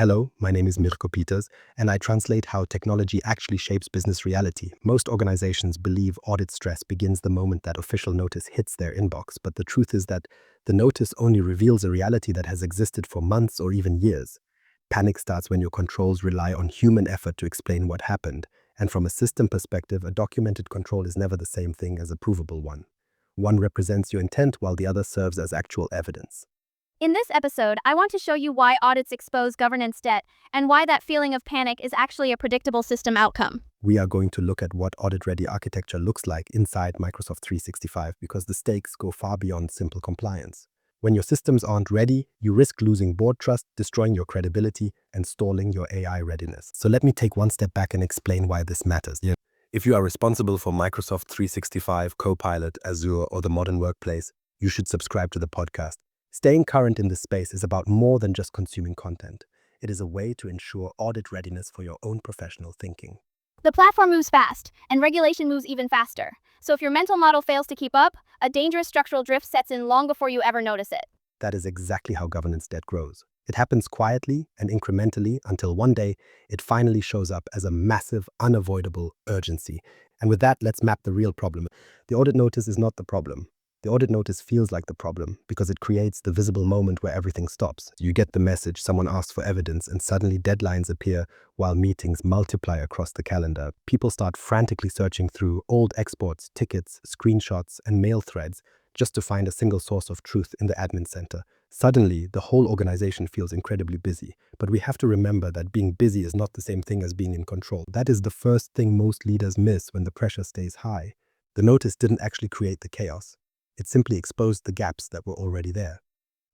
Hello, my name is Mirko Peters, and I translate how technology actually shapes business reality. Most organizations believe audit stress begins the moment that official notice hits their inbox, but the truth is that the notice only reveals a reality that has existed for months or even years. Panic starts when your controls rely on human effort to explain what happened, and from a system perspective, a documented control is never the same thing as a provable one. One represents your intent while the other serves as actual evidence. In this episode, I want to show you why audits expose governance debt and why that feeling of panic is actually a predictable system outcome. We are going to look at what audit-ready architecture looks like inside Microsoft 365 because the stakes go far beyond simple compliance. When your systems aren't ready, you risk losing board trust, destroying your credibility, and stalling your AI readiness. So let me take one step back and explain why this matters. If you are responsible for Microsoft 365, Copilot, Azure, or the modern workplace, you should subscribe to the podcast. Staying current in this space is about more than just consuming content. It is a way to ensure audit readiness for your own professional thinking. The platform moves fast, and regulation moves even faster. So if your mental model fails to keep up, a dangerous structural drift sets in long before you ever notice it. That is exactly how governance debt grows. It happens quietly and incrementally until one day it finally shows up as a massive, unavoidable urgency. And with that, let's map the real problem. The audit notice is not the problem. The audit notice feels like the problem because it creates the visible moment where everything stops. You get the message, someone asks for evidence, and suddenly deadlines appear while meetings multiply across the calendar. People start frantically searching through old exports, tickets, screenshots, and mail threads just to find a single source of truth in the admin center. Suddenly, the whole organization feels incredibly busy. But we have to remember that being busy is not the same thing as being in control. That is the first thing most leaders miss when the pressure stays high. The notice didn't actually create the chaos. It simply exposed the gaps that were already there.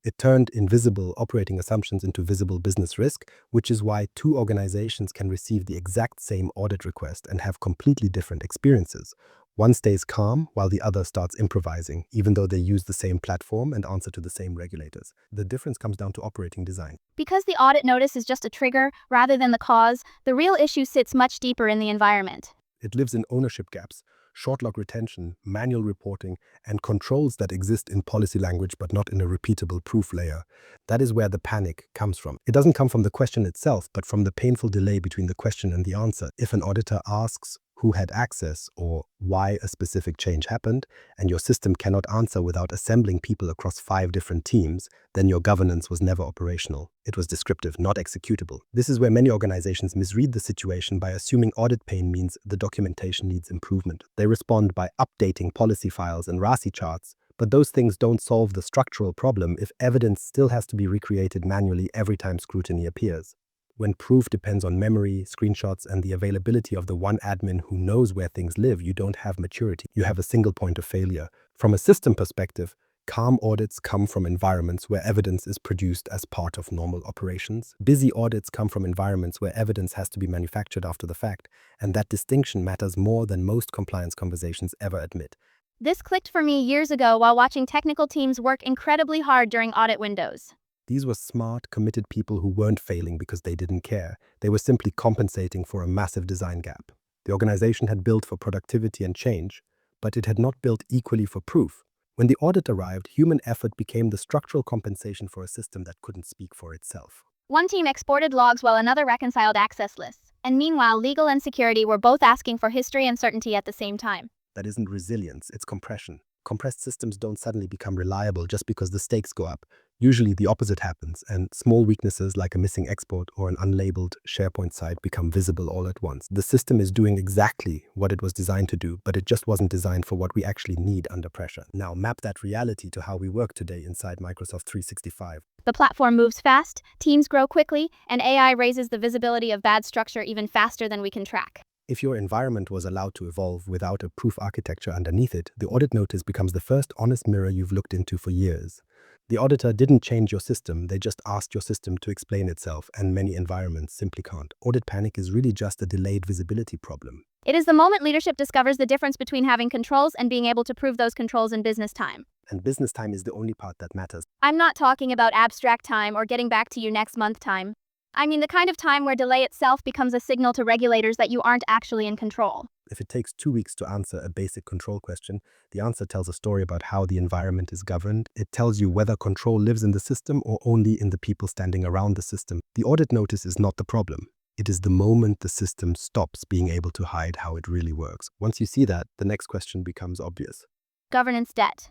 It turned invisible operating assumptions into visible business risk, which is why two organizations can receive the exact same audit request and have completely different experiences. One stays calm while the other starts improvising, even though they use the same platform and answer to the same regulators. The difference comes down to operating design. Because the audit notice is just a trigger rather than the cause, the real issue sits much deeper in the environment. It lives in ownership gaps, short log retention, manual reporting, and controls that exist in policy language but not in a repeatable proof layer. That is where the panic comes from. It doesn't come from the question itself, but from the painful delay between the question and the answer. If an auditor asks who had access or why a specific change happened, and your system cannot answer without assembling people across 5 different teams, then your governance was never operational. It was descriptive, not executable. This is where many organizations misread the situation by assuming audit pain means the documentation needs improvement. They respond by updating policy files and RASI charts, but those things don't solve the structural problem if evidence still has to be recreated manually every time scrutiny appears. When proof depends on memory, screenshots, and the availability of the one admin who knows where things live, you don't have maturity. You have a single point of failure. From a system perspective, calm audits come from environments where evidence is produced as part of normal operations. Busy audits come from environments where evidence has to be manufactured after the fact, and that distinction matters more than most compliance conversations ever admit. This clicked for me years ago while watching technical teams work incredibly hard during audit windows. These were smart, committed people who weren't failing because they didn't care. They were simply compensating for a massive design gap. The organization had built for productivity and change, but it had not built equally for proof. When the audit arrived, human effort became the structural compensation for a system that couldn't speak for itself. One team exported logs while another reconciled access lists. And meanwhile, legal and security were both asking for history and certainty at the same time. That isn't resilience, it's compression. Compressed systems don't suddenly become reliable just because the stakes go up. Usually the opposite happens, and small weaknesses like a missing export or an unlabeled SharePoint site become visible all at once. The system is doing exactly what it was designed to do, but it just wasn't designed for what we actually need under pressure. Now map that reality to how we work today inside Microsoft 365. The platform moves fast, teams grow quickly, and AI raises the visibility of bad structure even faster than we can track. If your environment was allowed to evolve without a proof architecture underneath it, the audit notice becomes the first honest mirror you've looked into for years. The auditor didn't change your system, they just asked your system to explain itself, and many environments simply can't. Audit panic is really just a delayed visibility problem. It is the moment leadership discovers the difference between having controls and being able to prove those controls in business time. And business time is the only part that matters. I'm not talking about abstract time or getting back to you next month time. I mean, the kind of time where delay itself becomes a signal to regulators that you aren't actually in control. If it takes 2 weeks to answer a basic control question, the answer tells a story about how the environment is governed. It tells you whether control lives in the system or only in the people standing around the system. The audit notice is not the problem. It is the moment the system stops being able to hide how it really works. Once you see that, the next question becomes obvious. Governance debt.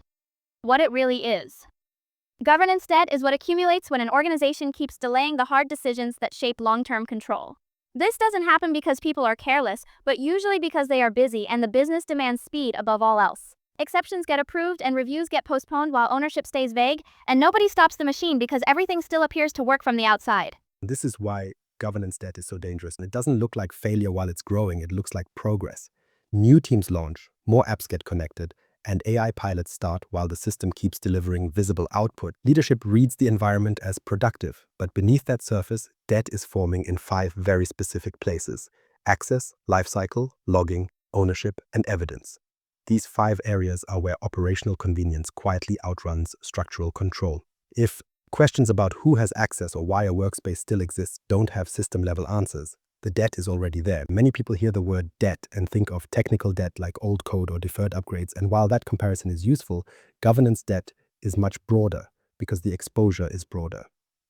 What it really is. Governance debt is what accumulates when an organization keeps delaying the hard decisions that shape long-term control. This doesn't happen because people are careless, but usually because they are busy and the business demands speed above all else. Exceptions get approved and reviews get postponed while ownership stays vague, and nobody stops the machine because everything still appears to work from the outside. This is why governance debt is so dangerous. And it doesn't look like failure while it's growing, it looks like progress. New teams launch, more apps get connected, and AI pilots start while the system keeps delivering visible output. Leadership reads the environment as productive, but beneath that surface, debt is forming in 5 very specific places: access, lifecycle, logging, ownership, and evidence. These 5 areas are where operational convenience quietly outruns structural control. If questions about who has access or why a workspace still exists don't have system-level answers, the debt is already there. Many people hear the word debt and think of technical debt like old code or deferred upgrades, and while that comparison is useful, governance debt is much broader because the exposure is broader.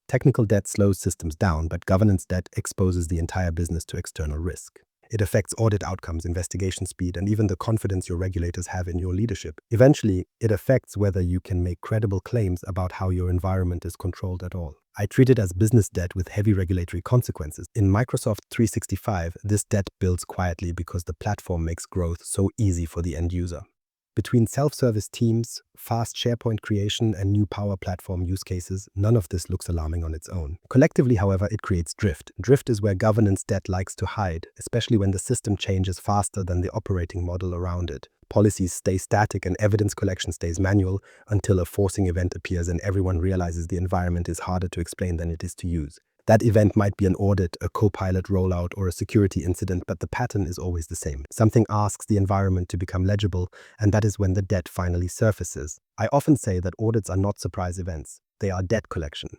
Technical debt slows systems down, but governance debt exposes the entire business to external risk. It affects audit outcomes, investigation speed, and even the confidence your regulators have in your leadership. Eventually, it affects whether you can make credible claims about how your environment is controlled at all. I treat it as business debt with heavy regulatory consequences. In Microsoft 365, this debt builds quietly because the platform makes growth so easy for the end user. Between self-service teams, fast SharePoint creation, and new Power Platform use cases, none of this looks alarming on its own. Collectively, however, it creates drift. Drift is where governance debt likes to hide, especially when the system changes faster than the operating model around it. Policies stay static and evidence collection stays manual until a forcing event appears and everyone realizes the environment is harder to explain than it is to use. That event might be an audit, a Copilot rollout, or a security incident, but the pattern is always the same. Something asks the environment to become legible, and that is when the debt finally surfaces. I often say that audits are not surprise events. They are debt collection.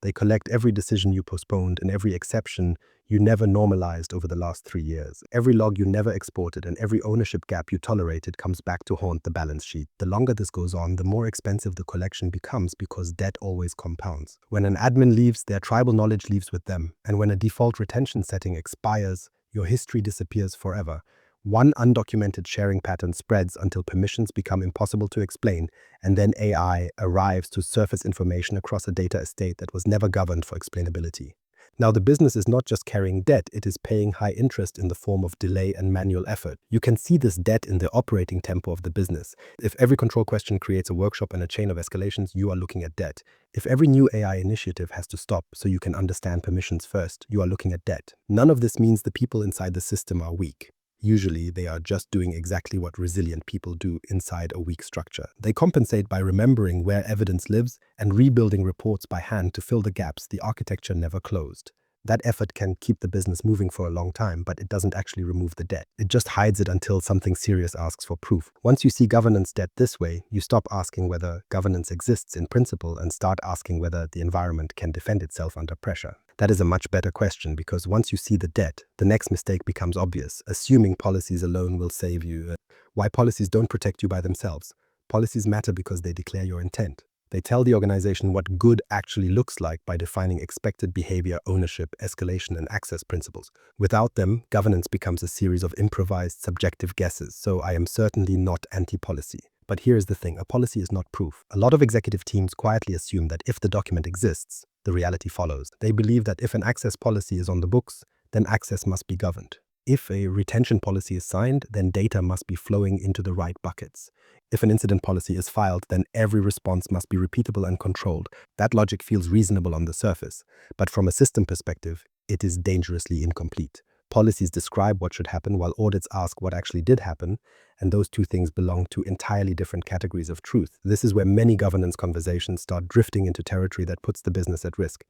They collect every decision you postponed and every exception you never normalized over the last 3 years. Every log you never exported and every ownership gap you tolerated comes back to haunt the balance sheet. The longer this goes on, the more expensive the collection becomes because debt always compounds. When an admin leaves, their tribal knowledge leaves with them. And when a default retention setting expires, your history disappears forever. One undocumented sharing pattern spreads until permissions become impossible to explain, and then AI arrives to surface information across a data estate that was never governed for explainability. Now, the business is not just carrying debt, it is paying high interest in the form of delay and manual effort. You can see this debt in the operating tempo of the business. If every control question creates a workshop and a chain of escalations, you are looking at debt. If every new AI initiative has to stop so you can understand permissions first, you are looking at debt. None of this means the people inside the system are weak. Usually, they are just doing exactly what resilient people do inside a weak structure. They compensate by remembering where evidence lives and rebuilding reports by hand to fill the gaps the architecture never closed. That effort can keep the business moving for a long time, but it doesn't actually remove the debt. It just hides it until something serious asks for proof. Once you see governance debt this way, you stop asking whether governance exists in principle and start asking whether the environment can defend itself under pressure. That is a much better question because once you see the debt, the next mistake becomes obvious, assuming policies alone will save you. Why policies don't protect you by themselves? Policies matter because they declare your intent. They tell the organization what good actually looks like by defining expected behavior, ownership, escalation, and access principles. Without them, governance becomes a series of improvised, subjective guesses, so I am certainly not anti-policy. But here is the thing, a policy is not proof. A lot of executive teams quietly assume that if the document exists, the reality follows. They believe that if an access policy is on the books, then access must be governed. If a retention policy is signed, then data must be flowing into the right buckets. If an incident policy is filed, then every response must be repeatable and controlled. That logic feels reasonable on the surface, but from a system perspective, it is dangerously incomplete. Policies describe what should happen while audits ask what actually did happen, and those two things belong to entirely different categories of truth. This is where many governance conversations start drifting into territory that puts the business at risk.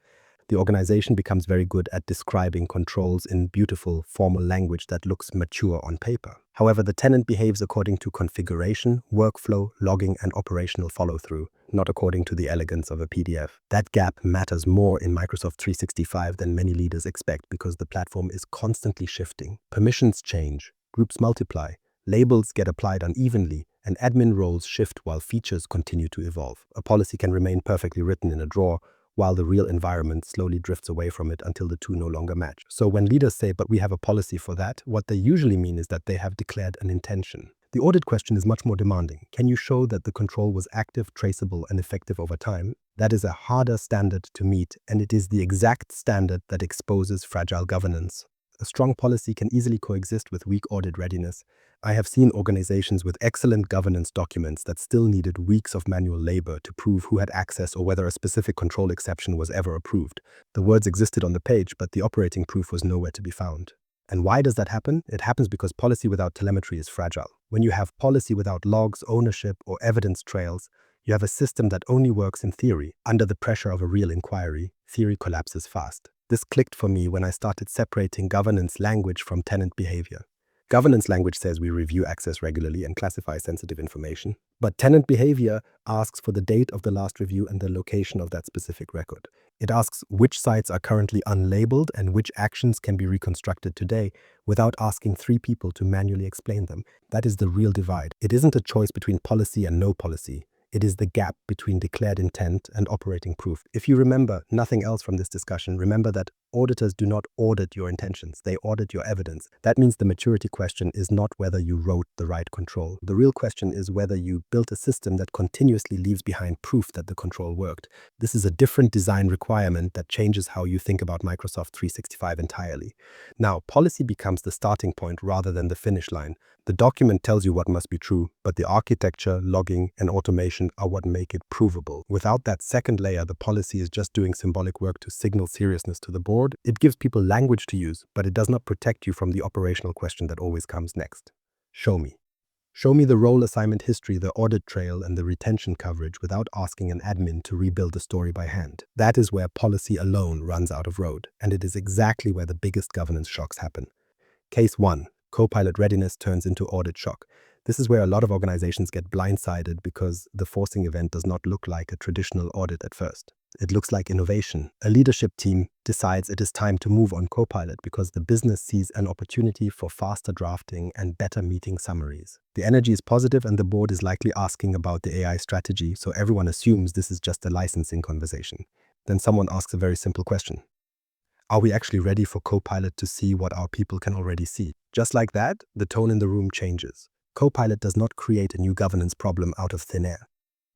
The organization becomes very good at describing controls in beautiful, formal language that looks mature on paper. However, the tenant behaves according to configuration, workflow, logging, and operational follow-through, not according to the elegance of a PDF. That gap matters more in Microsoft 365 than many leaders expect because the platform is constantly shifting. Permissions change, groups multiply, labels get applied unevenly, and admin roles shift while features continue to evolve. A policy can remain perfectly written in a drawer, while the real environment slowly drifts away from it until the two no longer match. So when leaders say, but we have a policy for that, what they usually mean is that they have declared an intention. The audit question is much more demanding. Can you show that the control was active, traceable, and effective over time? That is a harder standard to meet, and it is the exact standard that exposes fragile governance. A strong policy can easily coexist with weak audit readiness. I have seen organizations with excellent governance documents that still needed weeks of manual labor to prove who had access or whether a specific control exception was ever approved. The words existed on the page, but the operating proof was nowhere to be found. And why does that happen? It happens because policy without telemetry is fragile. When you have policy without logs, ownership, or evidence trails, you have a system that only works in theory. Under the pressure of a real inquiry, theory collapses fast. This clicked for me when I started separating governance language from tenant behavior. Governance language says we review access regularly and classify sensitive information, but tenant behavior asks for the date of the last review and the location of that specific record. It asks which sites are currently unlabeled and which actions can be reconstructed today without asking 3 people to manually explain them. That is the real divide. It isn't a choice between policy and no policy. It is the gap between declared intent and operating proof. If you remember nothing else from this discussion, remember that auditors do not audit your intentions, they audit your evidence. That means the maturity question is not whether you wrote the right control. The real question is whether you built a system that continuously leaves behind proof that the control worked. This is a different design requirement that changes how you think about Microsoft 365 entirely. Now, policy becomes the starting point rather than the finish line. The document tells you what must be true, but the architecture, logging, and automation are what make it provable. Without that second layer, the policy is just doing symbolic work to signal seriousness to the board. It gives people language to use, but it does not protect you from the operational question that always comes next. Show me. Show me the role assignment history, the audit trail, and the retention coverage without asking an admin to rebuild the story by hand. That is where policy alone runs out of road, and it is exactly where the biggest governance shocks happen. Case 1. Copilot readiness turns into audit shock. This is where a lot of organizations get blindsided because the forcing event does not look like a traditional audit at first. It looks like innovation. A leadership team decides it is time to move on Copilot because the business sees an opportunity for faster drafting and better meeting summaries. The energy is positive and the board is likely asking about the AI strategy, so everyone assumes this is just a licensing conversation. Then someone asks a very simple question. Are we actually ready for Copilot to see what our people can already see? Just like that, the tone in the room changes. Copilot does not create a new governance problem out of thin air.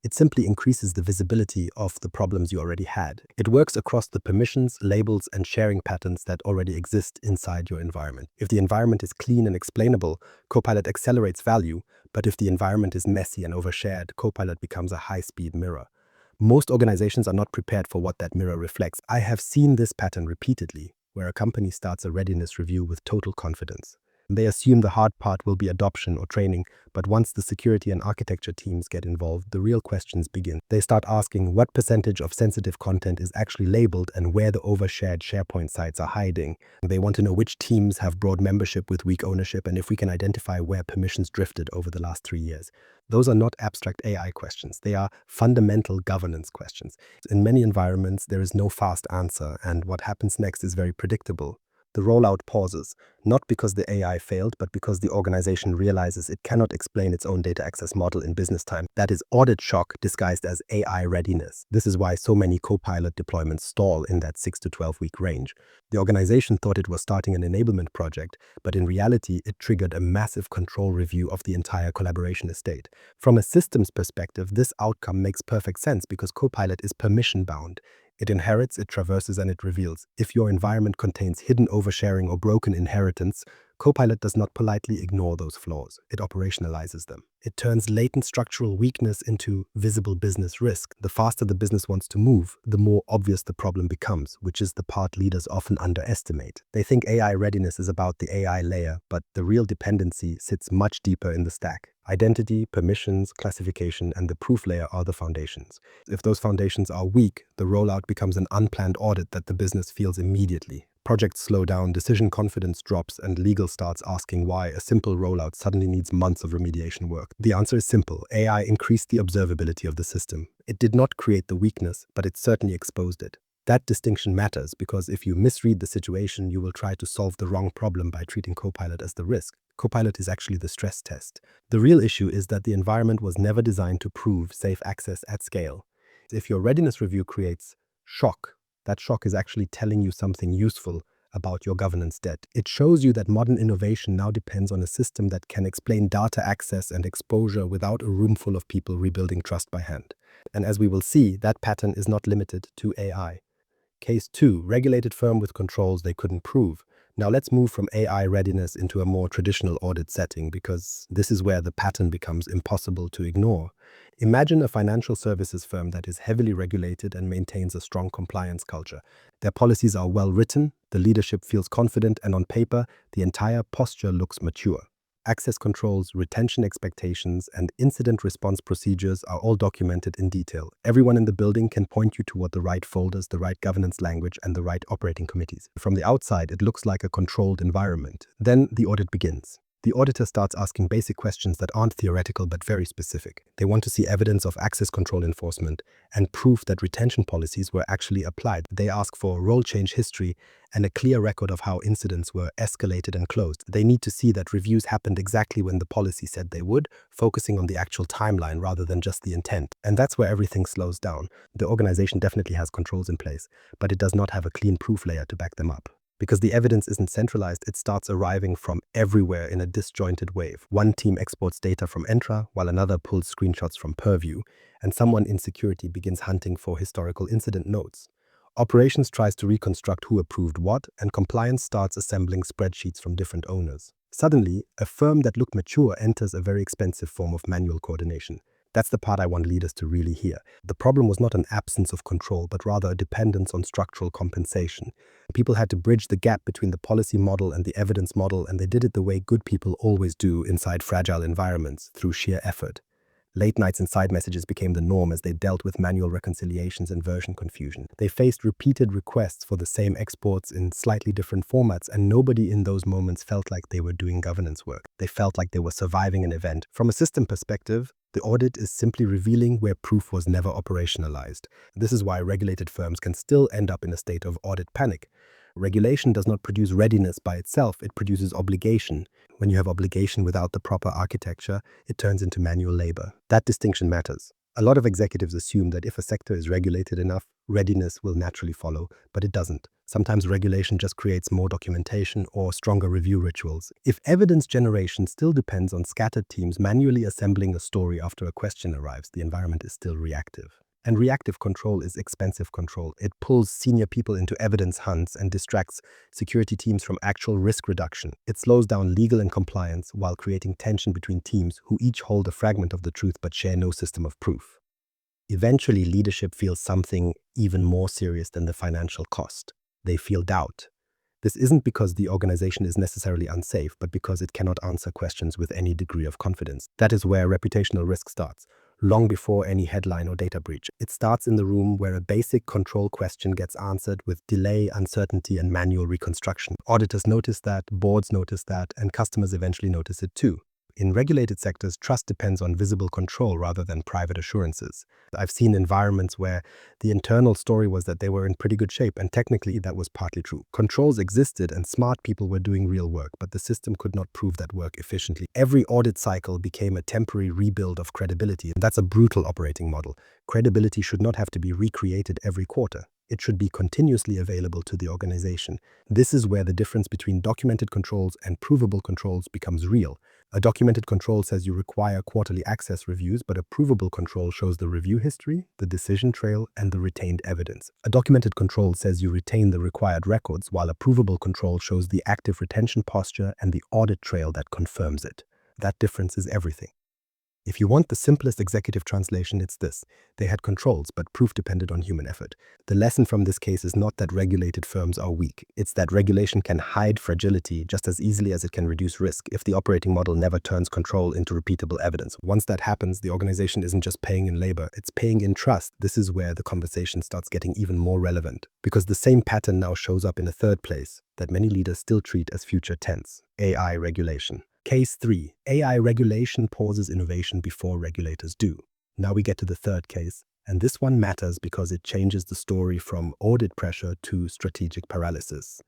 It simply increases the visibility of the problems you already had. It works across the permissions, labels, and sharing patterns that already exist inside your environment. If the environment is clean and explainable, Copilot accelerates value, but if the environment is messy and overshared, Copilot becomes a high-speed mirror. Most organizations are not prepared for what that mirror reflects. I have seen this pattern repeatedly, where a company starts a readiness review with total confidence. They assume the hard part will be adoption or training, but once the security and architecture teams get involved, the real questions begin. They start asking what percentage of sensitive content is actually labeled and where the overshared SharePoint sites are hiding. They want to know which teams have broad membership with weak ownership and if we can identify where permissions drifted over the last 3 years. Those are not abstract AI questions. They are fundamental governance questions. In many environments, there is no fast answer, and what happens next is very predictable. The rollout pauses, not because the AI failed, but because the organization realizes it cannot explain its own data access model in business time. That is audit shock disguised as AI readiness. This is why so many Copilot deployments stall in that 6 to 12 week range. The organization thought it was starting an enablement project, but in reality, it triggered a massive control review of the entire collaboration estate. From a systems perspective, this outcome makes perfect sense because Copilot is permission bound. It inherits, it traverses, and it reveals. If your environment contains hidden oversharing or broken inheritance, Copilot does not politely ignore those flaws. It operationalizes them. It turns latent structural weakness into visible business risk. The faster the business wants to move, the more obvious the problem becomes, which is the part leaders often underestimate. They think AI readiness is about the AI layer, but the real dependency sits much deeper in the stack. Identity, permissions, classification, and the proof layer are the foundations. If those foundations are weak, the rollout becomes an unplanned audit that the business feels immediately. Projects slow down, decision confidence drops, and legal starts asking why a simple rollout suddenly needs months of remediation work. The answer is simple. AI increased the observability of the system. It did not create the weakness, but it certainly exposed it. That distinction matters because if you misread the situation, you will try to solve the wrong problem by treating Copilot as the risk. Copilot is actually the stress test. The real issue is that the environment was never designed to prove safe access at scale. If your readiness review creates shock, that shock is actually telling you something useful about your governance debt. It shows you that modern innovation now depends on a system that can explain data access and exposure without a room full of people rebuilding trust by hand. And as we will see, that pattern is not limited to AI. Case 2, regulated firm with controls they couldn't prove. Now let's move from AI readiness into a more traditional audit setting because this is where the pattern becomes impossible to ignore. Imagine a financial services firm that is heavily regulated and maintains a strong compliance culture. Their policies are well written, the leadership feels confident, and on paper, the entire posture looks mature. Access controls, retention expectations, and incident response procedures are all documented in detail. Everyone in the building can point you toward the right folders, the right governance language, and the right operating committees. From the outside, it looks like a controlled environment. Then the audit begins. The auditor starts asking basic questions that aren't theoretical but very specific. They want to see evidence of access control enforcement and proof that retention policies were actually applied. They ask for role change history and a clear record of how incidents were escalated and closed. They need to see that reviews happened exactly when the policy said they would, focusing on the actual timeline rather than just the intent. And that's where everything slows down. The organization definitely has controls in place, but it does not have a clean proof layer to back them up. Because the evidence isn't centralized, it starts arriving from everywhere in a disjointed wave. One team exports data from Entra, while another pulls screenshots from Purview, and someone in security begins hunting for historical incident notes. Operations tries to reconstruct who approved what, and compliance starts assembling spreadsheets from different owners. Suddenly, a firm that looked mature enters a very expensive form of manual coordination. That's the part I want leaders to really hear. The problem was not an absence of control, but rather a dependence on structural compensation. People had to bridge the gap between the policy model and the evidence model, and they did it the way good people always do inside fragile environments, through sheer effort. Late nights and side messages became the norm as they dealt with manual reconciliations and version confusion. They faced repeated requests for the same exports in slightly different formats, and nobody in those moments felt like they were doing governance work. They felt like they were surviving an event. From a system perspective, the audit is simply revealing where proof was never operationalized. This is why regulated firms can still end up in a state of audit panic. Regulation does not produce readiness by itself, it produces obligation. When you have obligation without the proper architecture, it turns into manual labor. That distinction matters. A lot of executives assume that if a sector is regulated enough, readiness will naturally follow, but it doesn't. Sometimes regulation just creates more documentation or stronger review rituals. If evidence generation still depends on scattered teams manually assembling a story after a question arrives, the environment is still reactive. And reactive control is expensive control. It pulls senior people into evidence hunts and distracts security teams from actual risk reduction. It slows down legal and compliance while creating tension between teams who each hold a fragment of the truth but share no system of proof. Eventually, leadership feels something even more serious than the financial cost. They feel doubt. This isn't because the organization is necessarily unsafe, but because it cannot answer questions with any degree of confidence. That is where reputational risk starts. Long before any headline or data breach. It starts in the room where a basic control question gets answered with delay, uncertainty, and manual reconstruction. Auditors notice that, boards notice that, and customers eventually notice it too. In regulated sectors, trust depends on visible control rather than private assurances. I've seen environments where the internal story was that they were in pretty good shape, and technically that was partly true. Controls existed and smart people were doing real work, but the system could not prove that work efficiently. Every audit cycle became a temporary rebuild of credibility. That's a brutal operating model. Credibility should not have to be recreated every quarter. It should be continuously available to the organization. This is where the difference between documented controls and provable controls becomes real. A documented control says you require quarterly access reviews, but a provable control shows the review history, the decision trail, and the retained evidence. A documented control says you retain the required records, while a provable control shows the active retention posture and the audit trail that confirms it. That difference is everything. If you want the simplest executive translation, it's this. They had controls, but proof depended on human effort. The lesson from this case is not that regulated firms are weak. It's that regulation can hide fragility just as easily as it can reduce risk if the operating model never turns control into repeatable evidence. Once that happens, the organization isn't just paying in labor, it's paying in trust. This is where the conversation starts getting even more relevant, because the same pattern now shows up in a third place that many leaders still treat as future tense: AI regulation. Case 3. AI regulation pauses innovation before regulators do. Now we get to the third case, and this one matters because it changes the story from audit pressure to strategic paralysis.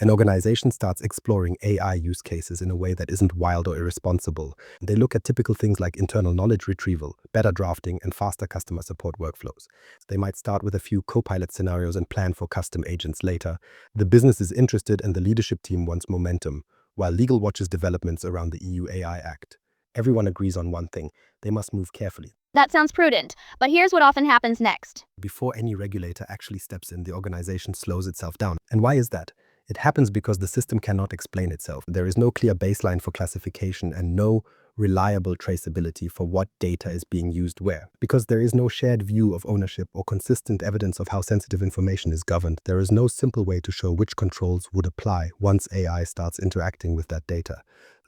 An organization starts exploring AI use cases in a way that isn't wild or irresponsible. They look at typical things like internal knowledge retrieval, better drafting, and faster customer support workflows. They might start with a few Copilot scenarios and plan for custom agents later. The business is interested and the leadership team wants momentum, while legal watches developments around the EU AI Act. Everyone agrees on one thing: they must move carefully. That sounds prudent, but here's what often happens next. Before any regulator actually steps in, the organization slows itself down. And why is that? It happens because the system cannot explain itself. There is no clear baseline for classification and no reliable traceability for what data is being used where. Because there is no shared view of ownership or consistent evidence of how sensitive information is governed, there is no simple way to show which controls would apply once AI starts interacting with that data.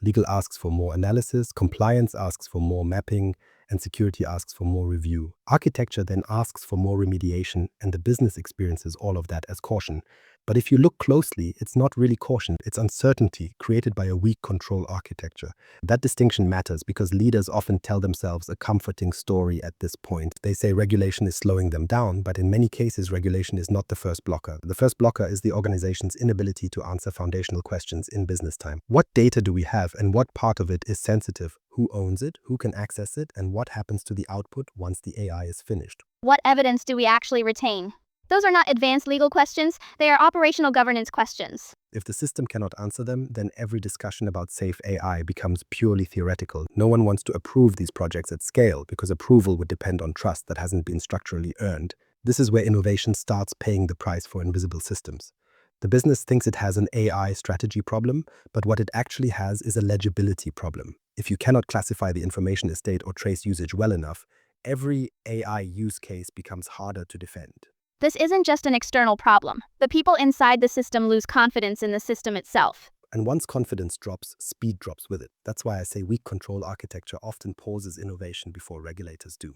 Legal asks for more analysis, compliance asks for more mapping, and security asks for more review. Architecture then asks for more remediation, and the business experiences all of that as caution. But if you look closely, it's not really caution, it's uncertainty created by a weak control architecture. That distinction matters because leaders often tell themselves a comforting story at this point. They say regulation is slowing them down, but in many cases, regulation is not the first blocker. The first blocker is the organization's inability to answer foundational questions in business time. What data do we have, and what part of it is sensitive? Who owns it? Who can access it? And what happens to the output once the AI is finished? What evidence do we actually retain? Those are not advanced legal questions, they are operational governance questions. If the system cannot answer them, then every discussion about safe AI becomes purely theoretical. No one wants to approve these projects at scale because approval would depend on trust that hasn't been structurally earned. This is where innovation starts paying the price for invisible systems. The business thinks it has an AI strategy problem, but what it actually has is a legibility problem. If you cannot classify the information estate or trace usage well enough, every AI use case becomes harder to defend. This isn't just an external problem. The people inside the system lose confidence in the system itself. And once confidence drops, speed drops with it. That's why I say weak control architecture often pauses innovation before regulators do.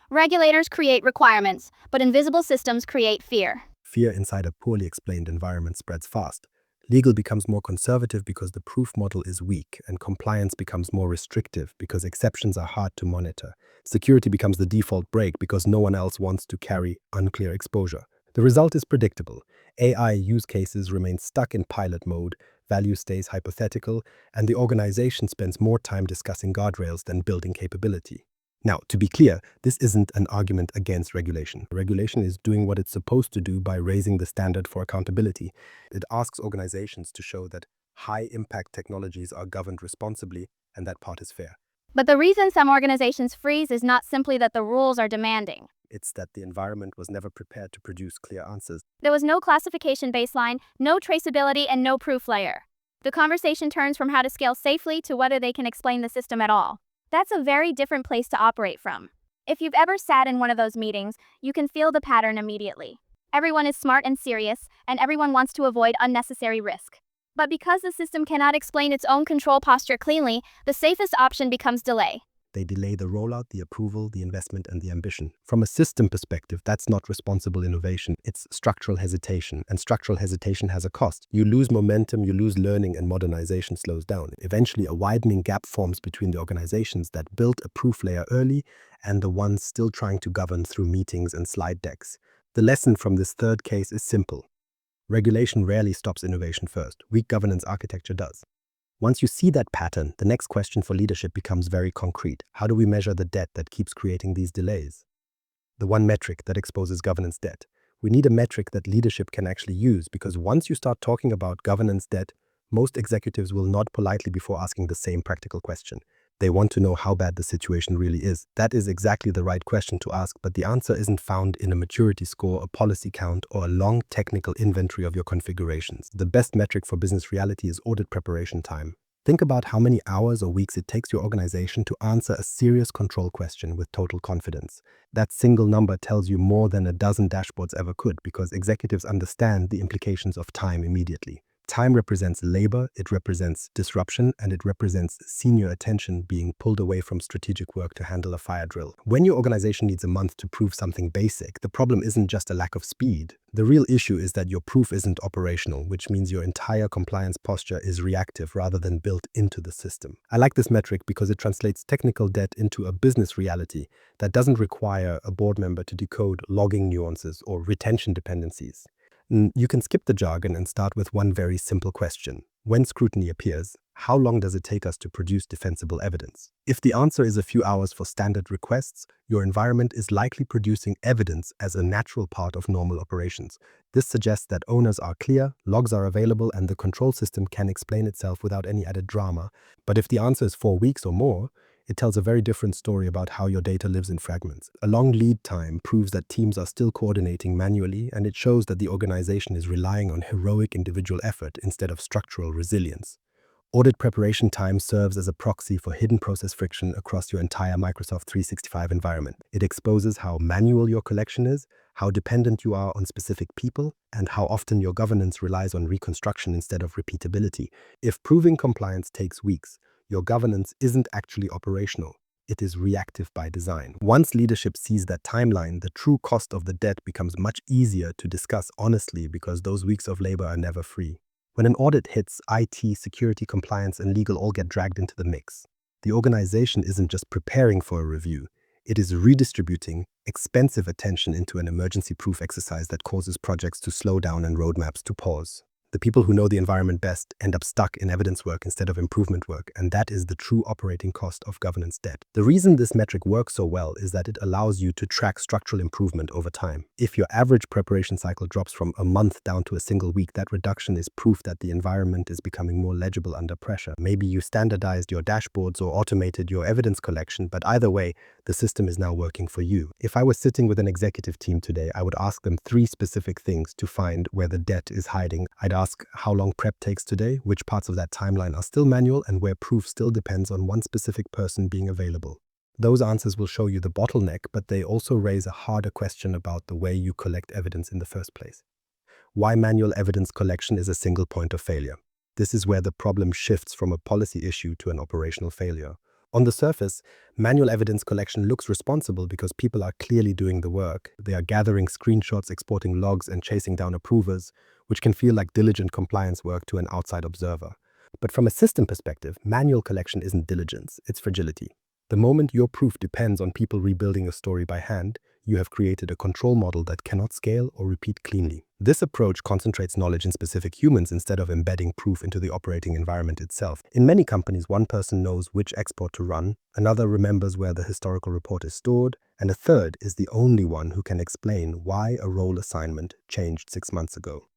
Regulators create requirements, but invisible systems create fear. Fear inside a poorly explained environment spreads fast. Legal becomes more conservative because the proof model is weak, and compliance becomes more restrictive because exceptions are hard to monitor. Security becomes the default break because no one else wants to carry unclear exposure. The result is predictable. AI use cases remain stuck in pilot mode, value stays hypothetical, and the organization spends more time discussing guardrails than building capability. Now, to be clear, this isn't an argument against regulation. Regulation is doing what it's supposed to do by raising the standard for accountability. It asks organizations to show that high-impact technologies are governed responsibly, and that part is fair. But the reason some organizations freeze is not simply that the rules are demanding. It's that the environment was never prepared to produce clear answers. There was no classification baseline, no traceability, and no proof layer. The conversation turns from how to scale safely to whether they can explain the system at all. That's a very different place to operate from. If you've ever sat in one of those meetings, you can feel the pattern immediately. Everyone is smart and serious, and everyone wants to avoid unnecessary risk. But because the system cannot explain its own control posture cleanly, the safest option becomes delay. They delay the rollout, the approval, the investment, and the ambition. From a system perspective, that's not responsible innovation. It's structural hesitation, and structural hesitation has a cost. You lose momentum, you lose learning, and modernization slows down. Eventually, a widening gap forms between the organizations that built a proof layer early and the ones still trying to govern through meetings and slide decks. The lesson from this third case is simple. Regulation rarely stops innovation first. Weak governance architecture does. Once you see that pattern, the next question for leadership becomes very concrete. How do we measure the debt that keeps creating these delays? The one metric that exposes governance debt. We need a metric that leadership can actually use, because once you start talking about governance debt, most executives will nod politely before asking the same practical question. They want to know how bad the situation really is. That is exactly the right question to ask, but the answer isn't found in a maturity score, a policy count, or a long technical inventory of your configurations. The best metric for business reality is audit preparation time. Think about how many hours or weeks it takes your organization to answer a serious control question with total confidence. That single number tells you more than a dozen dashboards ever could because executives understand the implications of time immediately. Time represents labor, it represents disruption, and it represents senior attention being pulled away from strategic work to handle a fire drill. When your organization needs a month to prove something basic, the problem isn't just a lack of speed. The real issue is that your proof isn't operational, which means your entire compliance posture is reactive rather than built into the system. I like this metric because it translates technical debt into a business reality that doesn't require a board member to decode logging nuances or retention dependencies. You can skip the jargon and start with one very simple question. When scrutiny appears, how long does it take us to produce defensible evidence? If the answer is a few hours for standard requests, your environment is likely producing evidence as a natural part of normal operations. This suggests that owners are clear, logs are available, and the control system can explain itself without any added drama. But if the answer is 4 weeks or more, it tells a very different story about how your data lives in fragments. A long lead time proves that teams are still coordinating manually, and it shows that the organization is relying on heroic individual effort instead of structural resilience. Audit preparation time serves as a proxy for hidden process friction across your entire Microsoft 365 environment. It exposes how manual your collection is, how dependent you are on specific people, and how often your governance relies on reconstruction instead of repeatability. If proving compliance takes weeks, your governance isn't actually operational. It is reactive by design. Once leadership sees that timeline, the true cost of the debt becomes much easier to discuss honestly because those weeks of labor are never free. When an audit hits, IT, security, compliance, and legal all get dragged into the mix. The organization isn't just preparing for a review, it is redistributing expensive attention into an emergency-proof exercise that causes projects to slow down and roadmaps to pause. The people who know the environment best end up stuck in evidence work instead of improvement work, and that is the true operating cost of governance debt. The reason this metric works so well is that it allows you to track structural improvement over time. If your average preparation cycle drops from a month down to a single week, that reduction is proof that the environment is becoming more legible under pressure. Maybe you standardized your dashboards or automated your evidence collection, but either way, the system is now working for you. If I was sitting with an executive team today, I would ask them 3 specific things to find where the debt is hiding. I'd ask how long prep takes today, which parts of that timeline are still manual, and where proof still depends on one specific person being available. Those answers will show you the bottleneck, but they also raise a harder question about the way you collect evidence in the first place. Why manual evidence collection is a single point of failure. This is where the problem shifts from a policy issue to an operational failure. On the surface, manual evidence collection looks responsible because people are clearly doing the work. They are gathering screenshots, exporting logs, and chasing down approvers, which can feel like diligent compliance work to an outside observer. But from a system perspective, manual collection isn't diligence, it's fragility. The moment your proof depends on people rebuilding a story by hand, you have created a control model that cannot scale or repeat cleanly. This approach concentrates knowledge in specific humans instead of embedding proof into the operating environment itself. In many companies, one person knows which export to run, another remembers where the historical report is stored, and a third is the only one who can explain why a role assignment changed 6 months ago.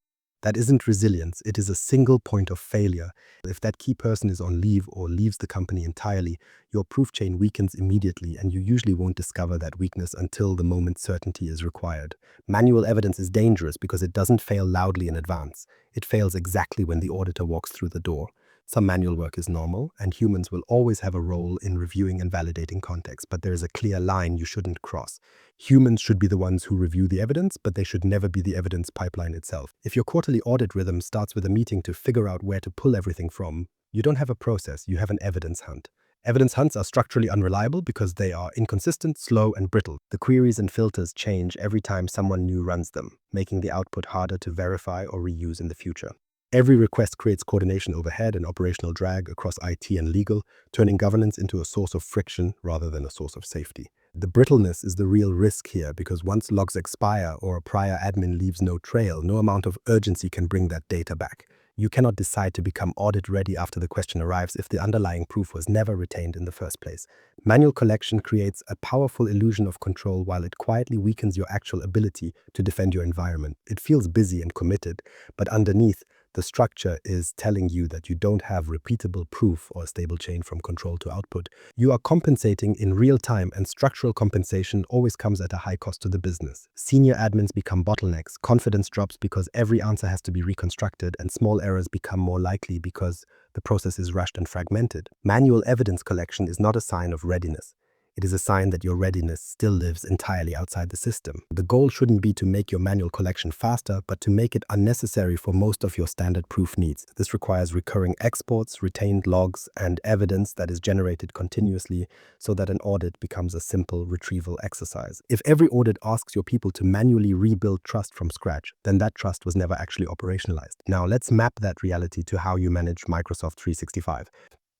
That isn't resilience, it is a single point of failure. If that key person is on leave or leaves the company entirely, your proof chain weakens immediately, and you usually won't discover that weakness until the moment certainty is required. Manual evidence is dangerous because it doesn't fail loudly in advance. It fails exactly when the auditor walks through the door. Some manual work is normal, and humans will always have a role in reviewing and validating context, but there is a clear line you shouldn't cross. Humans should be the ones who review the evidence, but they should never be the evidence pipeline itself. If your quarterly audit rhythm starts with a meeting to figure out where to pull everything from, you don't have a process, you have an evidence hunt. Evidence hunts are structurally unreliable because they are inconsistent, slow, and brittle. The queries and filters change every time someone new runs them, making the output harder to verify or reuse in the future. Every request creates coordination overhead and operational drag across IT and legal, turning governance into a source of friction rather than a source of safety. The brittleness is the real risk here because once logs expire or a prior admin leaves no trail, no amount of urgency can bring that data back. You cannot decide to become audit-ready after the question arrives if the underlying proof was never retained in the first place. Manual collection creates a powerful illusion of control while it quietly weakens your actual ability to defend your environment. It feels busy and committed, but underneath, The structure is telling you that you don't have repeatable proof or a stable chain from control to output. You are compensating in real time, and structural compensation always comes at a high cost to the business. Senior admins become bottlenecks, confidence drops because every answer has to be reconstructed, and small errors become more likely because the process is rushed and fragmented. Manual evidence collection is not a sign of readiness. It is a sign that your readiness still lives entirely outside the system. The goal shouldn't be to make your manual collection faster, but to make it unnecessary for most of your standard proof needs. This requires recurring exports, retained logs, and evidence that is generated continuously so that an audit becomes a simple retrieval exercise. If every audit asks your people to manually rebuild trust from scratch, then that trust was never actually operationalized. Now let's map that reality to how you manage Microsoft 365.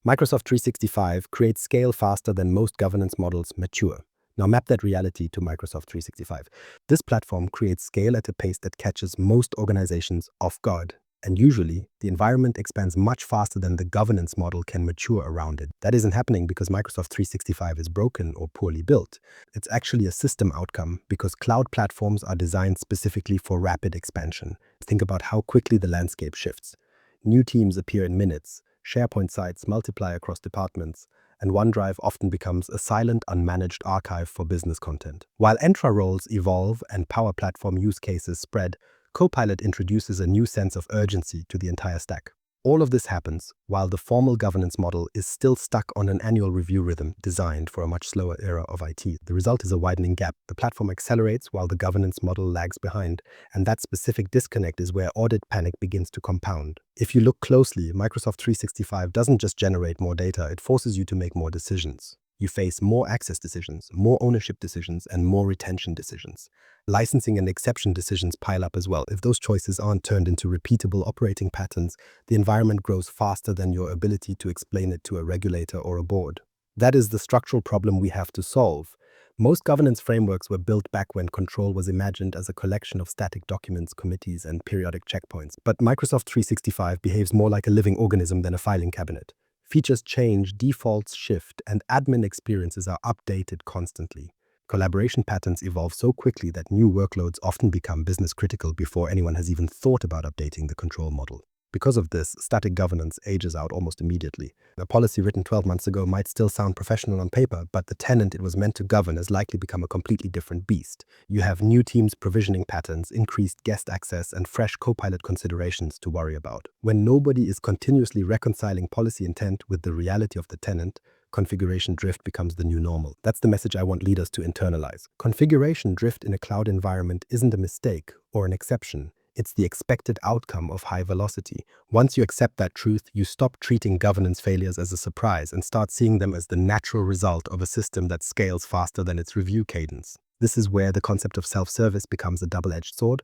Microsoft 365 creates scale faster than most governance models mature. Now map that reality to Microsoft 365. This platform creates scale at a pace that catches most organizations off guard. And usually, the environment expands much faster than the governance model can mature around it. That isn't happening because Microsoft 365 is broken or poorly built. It's actually a system outcome because cloud platforms are designed specifically for rapid expansion. Think about how quickly the landscape shifts. New teams appear in minutes. SharePoint sites multiply across departments, and OneDrive often becomes a silent, unmanaged archive for business content. While Entra roles evolve and Power Platform use cases spread, Copilot introduces a new sense of urgency to the entire stack. All of this happens while the formal governance model is still stuck on an annual review rhythm designed for a much slower era of IT. The result is a widening gap. The platform accelerates while the governance model lags behind, and that specific disconnect is where audit panic begins to compound. If you look closely, Microsoft 365 doesn't just generate more data, it forces you to make more decisions. You face more access decisions, more ownership decisions, and more retention decisions. Licensing and exception decisions pile up as well. If those choices aren't turned into repeatable operating patterns, the environment grows faster than your ability to explain it to a regulator or a board. That is the structural problem we have to solve. Most governance frameworks were built back when control was imagined as a collection of static documents, committees, and periodic checkpoints. But Microsoft 365 behaves more like a living organism than a filing cabinet. Features change, defaults shift, and admin experiences are updated constantly. Collaboration patterns evolve so quickly that new workloads often become business critical before anyone has even thought about updating the control model. Because of this, static governance ages out almost immediately. A policy written 12 months ago might still sound professional on paper, but the tenant it was meant to govern has likely become a completely different beast. You have new teams' provisioning patterns, increased guest access, and fresh Copilot considerations to worry about. When nobody is continuously reconciling policy intent with the reality of the tenant, configuration drift becomes the new normal. That's the message I want leaders to internalize. Configuration drift in a cloud environment isn't a mistake or an exception. It's the expected outcome of high velocity. Once you accept that truth, you stop treating governance failures as a surprise and start seeing them as the natural result of a system that scales faster than its review cadence. This is where the concept of self-service becomes a double-edged sword.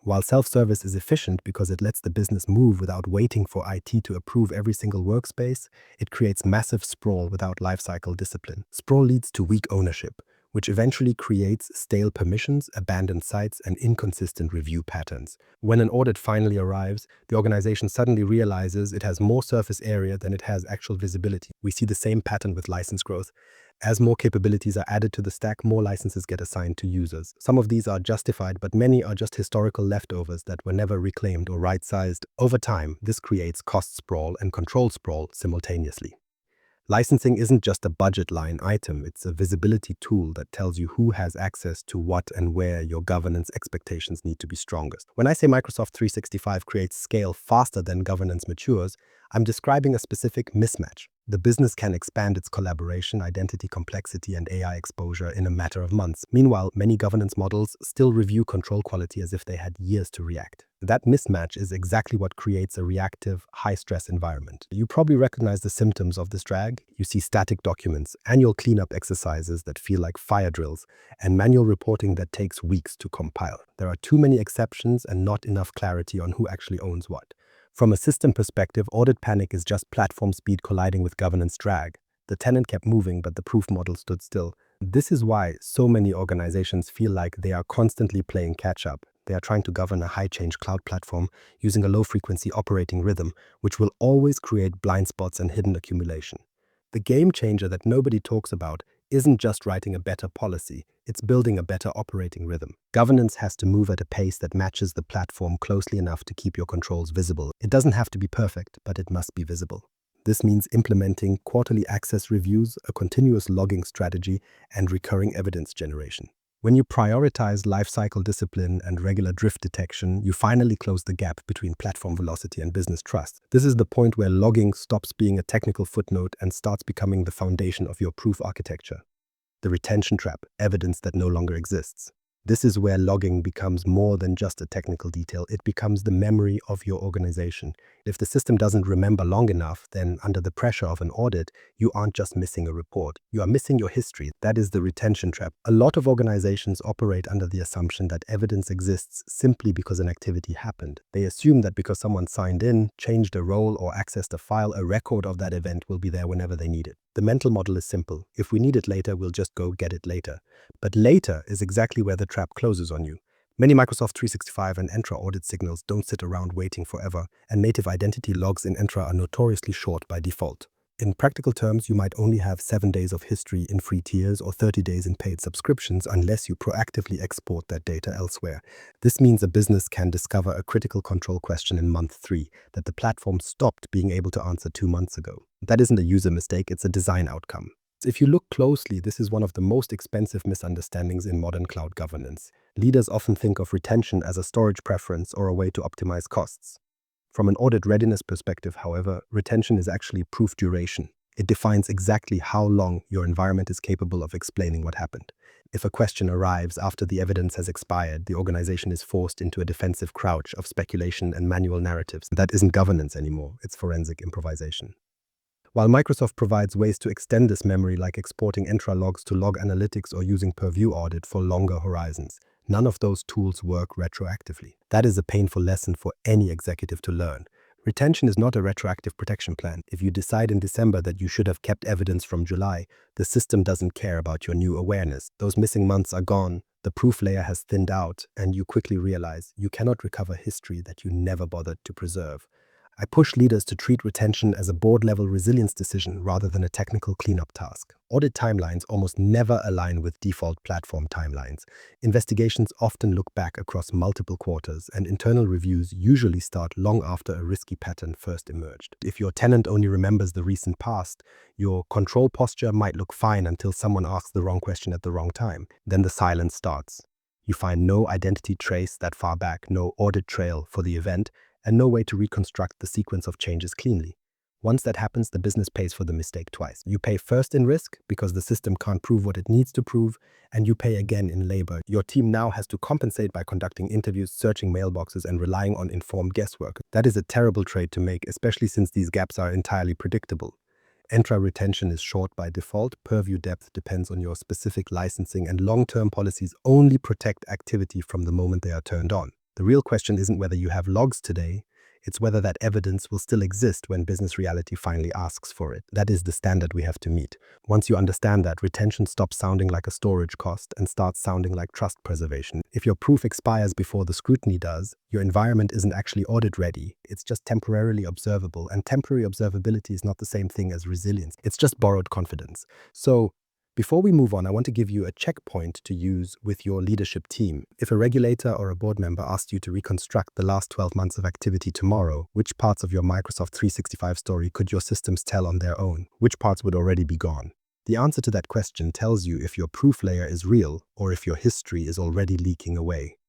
While self-service is efficient because it lets the business move without waiting for IT to approve every single workspace, it creates massive sprawl without lifecycle discipline. Sprawl leads to weak ownership, which eventually creates stale permissions, abandoned sites, and inconsistent review patterns. When an audit finally arrives, the organization suddenly realizes it has more surface area than it has actual visibility. We see the same pattern with license growth. As more capabilities are added to the stack, more licenses get assigned to users. Some of these are justified, but many are just historical leftovers that were never reclaimed or right-sized. Over time, this creates cost sprawl and control sprawl simultaneously. Licensing isn't just a budget line item, it's a visibility tool that tells you who has access to what and where your governance expectations need to be strongest. When I say Microsoft 365 creates scale faster than governance matures, I'm describing a specific mismatch. The business can expand its collaboration, identity complexity, and AI exposure in a matter of months. Meanwhile, many governance models still review control quality as if they had years to react. That mismatch is exactly what creates a reactive, high-stress environment. You probably recognize the symptoms of this drag. You see static documents, annual cleanup exercises that feel like fire drills, and manual reporting that takes weeks to compile. There are too many exceptions and not enough clarity on who actually owns what. From a system perspective, audit panic is just platform speed colliding with governance drag. The tenant kept moving, but the proof model stood still. This is why so many organizations feel like they are constantly playing catch-up. They are trying to govern a high-change cloud platform using a low-frequency operating rhythm, which will always create blind spots and hidden accumulation. The game changer that nobody talks about isn't just writing a better policy, it's building a better operating rhythm. Governance has to move at a pace that matches the platform closely enough to keep your controls visible. It doesn't have to be perfect, but it must be visible. This means implementing quarterly access reviews, a continuous logging strategy, and recurring evidence generation. When you prioritize lifecycle discipline and regular drift detection, you finally close the gap between platform velocity and business trust. This is the point where logging stops being a technical footnote and starts becoming the foundation of your proof architecture. The retention trap, evidence that no longer exists. This is where logging becomes more than just a technical detail. It becomes the memory of your organization. If the system doesn't remember long enough, then under the pressure of an audit, you aren't just missing a report. You are missing your history. That is the retention trap. A lot of organizations operate under the assumption that evidence exists simply because an activity happened. They assume that because someone signed in, changed a role, or accessed a file, a record of that event will be there whenever they need it. The mental model is simple. If we need it later, we'll just go get it later. But later is exactly where the trap closes on you. Many Microsoft 365 and Entra audit signals don't sit around waiting forever, and native identity logs in Entra are notoriously short by default. In practical terms, you might only have 7 days of history in free tiers or 30 days in paid subscriptions unless you proactively export that data elsewhere. This means a business can discover a critical control question in month 3 that the platform stopped being able to answer 2 months ago. That isn't a user mistake, it's a design outcome. If you look closely, this is one of the most expensive misunderstandings in modern cloud governance. Leaders often think of retention as a storage preference or a way to optimize costs. From an audit readiness perspective, however, retention is actually proof duration. It defines exactly how long your environment is capable of explaining what happened. If a question arrives after the evidence has expired, the organization is forced into a defensive crouch of speculation and manual narratives. That isn't governance anymore, it's forensic improvisation. While Microsoft provides ways to extend this memory like exporting Entra logs to log analytics or using Purview audit for longer horizons, none of those tools work retroactively. That is a painful lesson for any executive to learn. Retention is not a retroactive protection plan. If you decide in December that you should have kept evidence from July, the system doesn't care about your new awareness. Those missing months are gone, the proof layer has thinned out, and you quickly realize you cannot recover history that you never bothered to preserve. I push leaders to treat retention as a board-level resilience decision rather than a technical cleanup task. Audit timelines almost never align with default platform timelines. Investigations often look back across multiple quarters, and internal reviews usually start long after a risky pattern first emerged. If your tenant only remembers the recent past, your control posture might look fine until someone asks the wrong question at the wrong time. Then the silence starts. You find no identity trace that far back, no audit trail for the event, and no way to reconstruct the sequence of changes cleanly. Once that happens, the business pays for the mistake twice. You pay first in risk because the system can't prove what it needs to prove, and you pay again in labor. Your team now has to compensate by conducting interviews, searching mailboxes, and relying on informed guesswork. That is a terrible trade to make, especially since these gaps are entirely predictable. Entra retention is short by default, Purview depth depends on your specific licensing, and long-term policies only protect activity from the moment they are turned on. The real question isn't whether you have logs today, it's whether that evidence will still exist when business reality finally asks for it. That is the standard we have to meet. Once you understand that, retention stops sounding like a storage cost and starts sounding like trust preservation. If your proof expires before the scrutiny does, your environment isn't actually audit ready. It's just temporarily observable, and temporary observability is not the same thing as resilience. It's just borrowed confidence. So, before we move on, I want to give you a checkpoint to use with your leadership team. If a regulator or a board member asked you to reconstruct the last 12 months of activity tomorrow, which parts of your Microsoft 365 story could your systems tell on their own? Which parts would already be gone? The answer to that question tells you if your proof layer is real or if your history is already leaking away.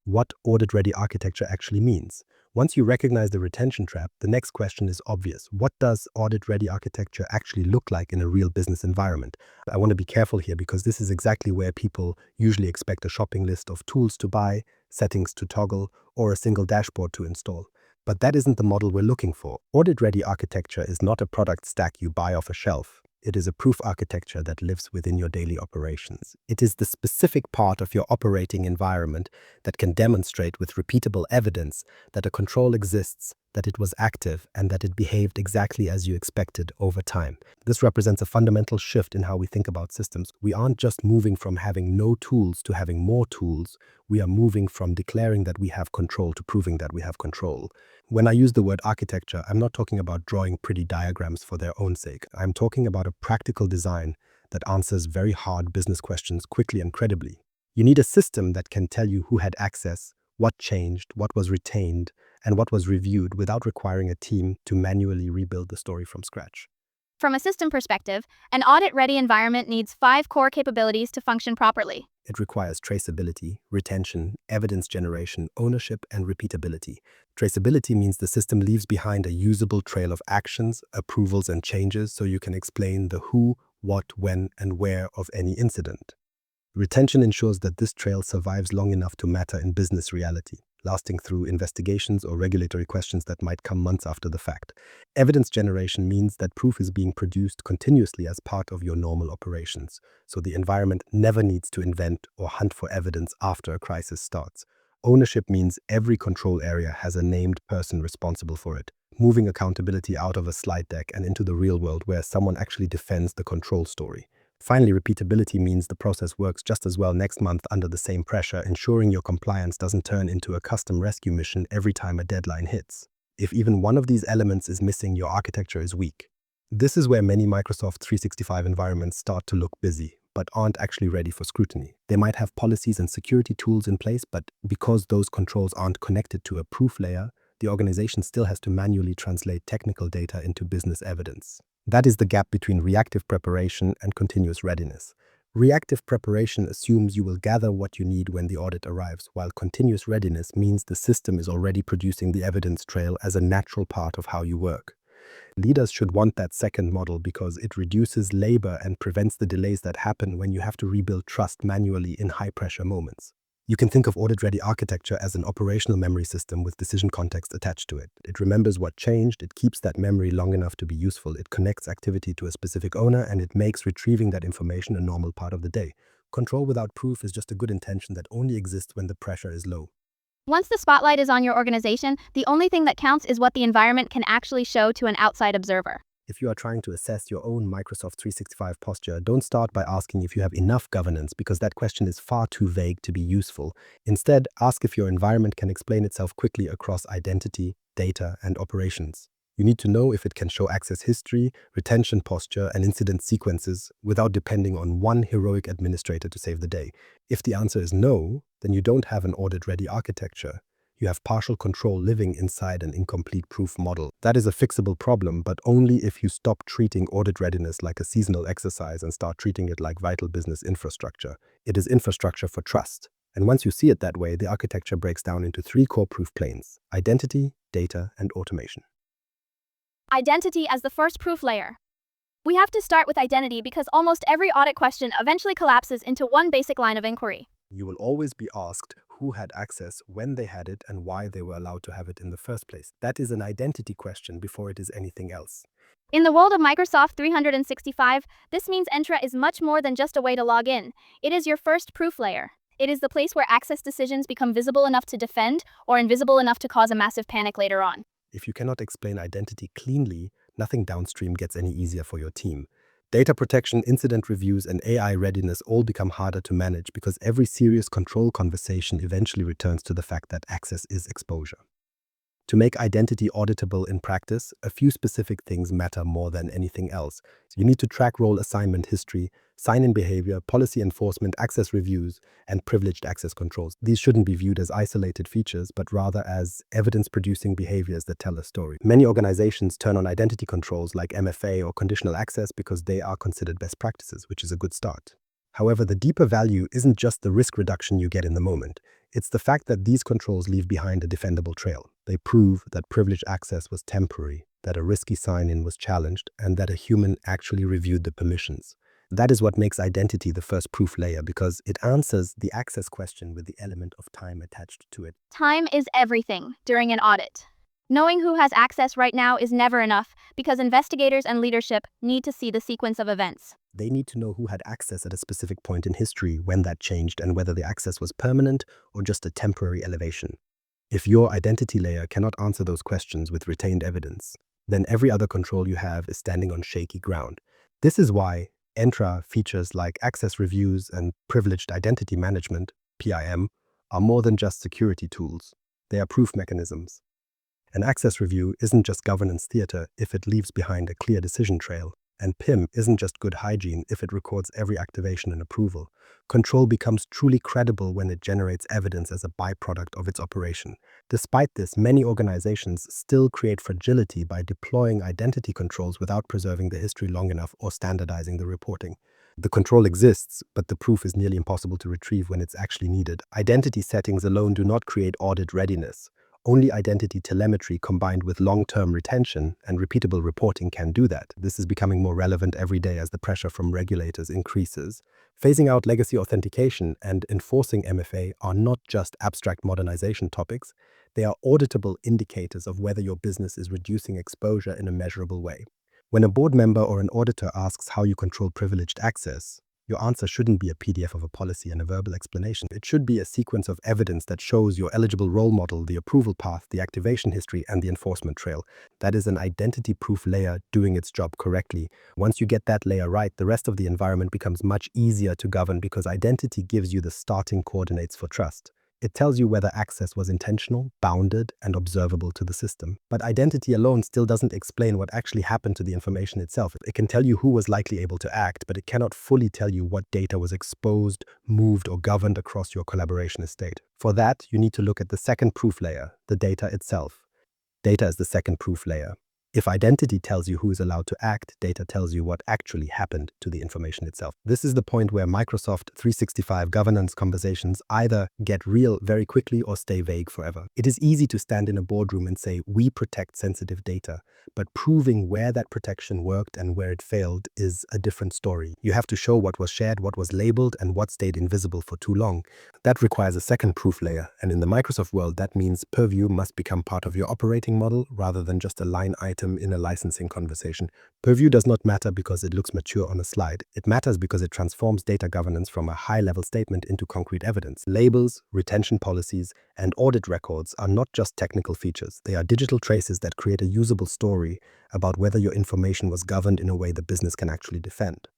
What audit-ready architecture actually means. Once you recognize the retention trap, the next question is obvious. What does audit-ready architecture actually look like in a real business environment? I want to be careful here because this is exactly where people usually expect a shopping list of tools to buy, settings to toggle, or a single dashboard to install. But that isn't the model we're looking for. Audit-ready architecture is not a product stack you buy off a shelf. It is a proof architecture that lives within your daily operations. It is the specific part of your operating environment that can demonstrate with repeatable evidence that a control exists, that it was active, and that it behaved exactly as you expected over time. This represents a fundamental shift in how we think about systems. We aren't just moving from having no tools to having more tools. We are moving from declaring that we have control to proving that we have control. When I use the word architecture, I'm not talking about drawing pretty diagrams for their own sake. I'm talking about a practical design that answers very hard business questions quickly and credibly. You need a system that can tell you who had access, what changed, what was retained, and what was reviewed without requiring a team to manually rebuild the story from scratch. From a system perspective, an audit-ready environment needs 5 core capabilities to function properly. It requires traceability, retention, evidence generation, ownership, and repeatability. Traceability means the system leaves behind a usable trail of actions, approvals, and changes so you can explain the who, what, when, and where of any incident. Retention ensures that this trail survives long enough to matter in business reality, lasting through investigations or regulatory questions that might come months after the fact. Evidence generation means that proof is being produced continuously as part of your normal operations, so the environment never needs to invent or hunt for evidence after a crisis starts. Ownership means every control area has a named person responsible for it, moving accountability out of a slide deck and into the real world where someone actually defends the control story. Finally, repeatability means the process works just as well next month under the same pressure, ensuring your compliance doesn't turn into a custom rescue mission every time a deadline hits. If even one of these elements is missing, your architecture is weak. This is where many Microsoft 365 environments start to look busy, but aren't actually ready for scrutiny. They might have policies and security tools in place, but because those controls aren't connected to a proof layer, the organization still has to manually translate technical data into business evidence. That is the gap between reactive preparation and continuous readiness. Reactive preparation assumes you will gather what you need when the audit arrives, while continuous readiness means the system is already producing the evidence trail as a natural part of how you work. Leaders should want that second model because it reduces labor and prevents the delays that happen when you have to rebuild trust manually in high-pressure moments. You can think of audit-ready architecture as an operational memory system with decision context attached to it. It remembers what changed, it keeps that memory long enough to be useful, it connects activity to a specific owner, and it makes retrieving that information a normal part of the day. Control without proof is just a good intention that only exists when the pressure is low. Once the spotlight is on your organization, the only thing that counts is what the environment can actually show to an outside observer. If you are trying to assess your own Microsoft 365 posture, don't start by asking if you have enough governance because that question is far too vague to be useful. Instead, ask if your environment can explain itself quickly across identity, data, and operations. You need to know if it can show access history, retention posture, and incident sequences without depending on one heroic administrator to save the day. If the answer is no, then you don't have an audit-ready architecture. You have partial control living inside an incomplete proof model. That is a fixable problem, but only if you stop treating audit readiness like a seasonal exercise and start treating it like vital business infrastructure. It is infrastructure for trust. And once you see it that way, the architecture breaks down into 3 core proof planes: identity, data, and automation. Identity as the first proof layer. We have to start with identity because almost every audit question eventually collapses into one basic line of inquiry. You will always be asked who had access, when they had it, and why they were allowed to have it in the first place. That is an identity question before it is anything else. In the world of Microsoft 365, this means Entra is much more than just a way to log in. It is your first proof layer. It is the place where access decisions become visible enough to defend or invisible enough to cause a massive panic later on. If you cannot explain identity cleanly, nothing downstream gets any easier for your team. Data protection, incident reviews, and AI readiness all become harder to manage because every serious control conversation eventually returns to the fact that access is exposure. To make identity auditable in practice, a few specific things matter more than anything else. You need to track role assignment history, sign-in behavior, policy enforcement, access reviews, and privileged access controls. These shouldn't be viewed as isolated features, but rather as evidence-producing behaviors that tell a story. Many organizations turn on identity controls like MFA or conditional access because they are considered best practices, which is a good start. However, the deeper value isn't just the risk reduction you get in the moment. It's the fact that these controls leave behind a defendable trail. They prove that privileged access was temporary, that a risky sign-in was challenged, and that a human actually reviewed the permissions. That is what makes identity the first proof layer because it answers the access question with the element of time attached to it. Time is everything during an audit. Knowing who has access right now is never enough because investigators and leadership need to see the sequence of events. They need to know who had access at a specific point in history, when that changed, and whether the access was permanent or just a temporary elevation. If your identity layer cannot answer those questions with retained evidence, then every other control you have is standing on shaky ground. This is why Entra features like access reviews and privileged identity management, PIM, are more than just security tools. They are proof mechanisms. An access review isn't just governance theater if it leaves behind a clear decision trail. And PIM isn't just good hygiene if it records every activation and approval. Control becomes truly credible when it generates evidence as a byproduct of its operation. Despite this, many organizations still create fragility by deploying identity controls without preserving the history long enough or standardizing the reporting. The control exists, but the proof is nearly impossible to retrieve when it's actually needed. Identity settings alone do not create audit readiness. Only identity telemetry combined with long-term retention and repeatable reporting can do that. This is becoming more relevant every day as the pressure from regulators increases. Phasing out legacy authentication and enforcing MFA are not just abstract modernization topics, they are auditable indicators of whether your business is reducing exposure in a measurable way. When a board member or an auditor asks how you control privileged access, your answer shouldn't be a PDF of a policy and a verbal explanation. It should be a sequence of evidence that shows your eligible role model, the approval path, the activation history, and the enforcement trail. That is an identity-proof layer doing its job correctly. Once you get that layer right, the rest of the environment becomes much easier to govern because identity gives you the starting coordinates for trust. It tells you whether access was intentional, bounded, and observable to the system. But identity alone still doesn't explain what actually happened to the information itself. It can tell you who was likely able to act, but it cannot fully tell you what data was exposed, moved, or governed across your collaboration estate. For that, you need to look at the second proof layer, the data itself. Data is the second proof layer. If identity tells you who is allowed to act, data tells you what actually happened to the information itself. This is the point where Microsoft 365 governance conversations either get real very quickly or stay vague forever. It is easy to stand in a boardroom and say, we protect sensitive data, but proving where that protection worked and where it failed is a different story. You have to show what was shared, what was labeled, and what stayed invisible for too long. That requires a second proof layer, and in the Microsoft world, that means Purview must become part of your operating model rather than just a line item in a licensing conversation. Purview does not matter because it looks mature on a slide. It matters because it transforms data governance from a high-level statement into concrete evidence. Labels, retention policies, and audit records are not just technical features. They are digital traces that create a usable story about whether your information was governed in a way the business can actually defend.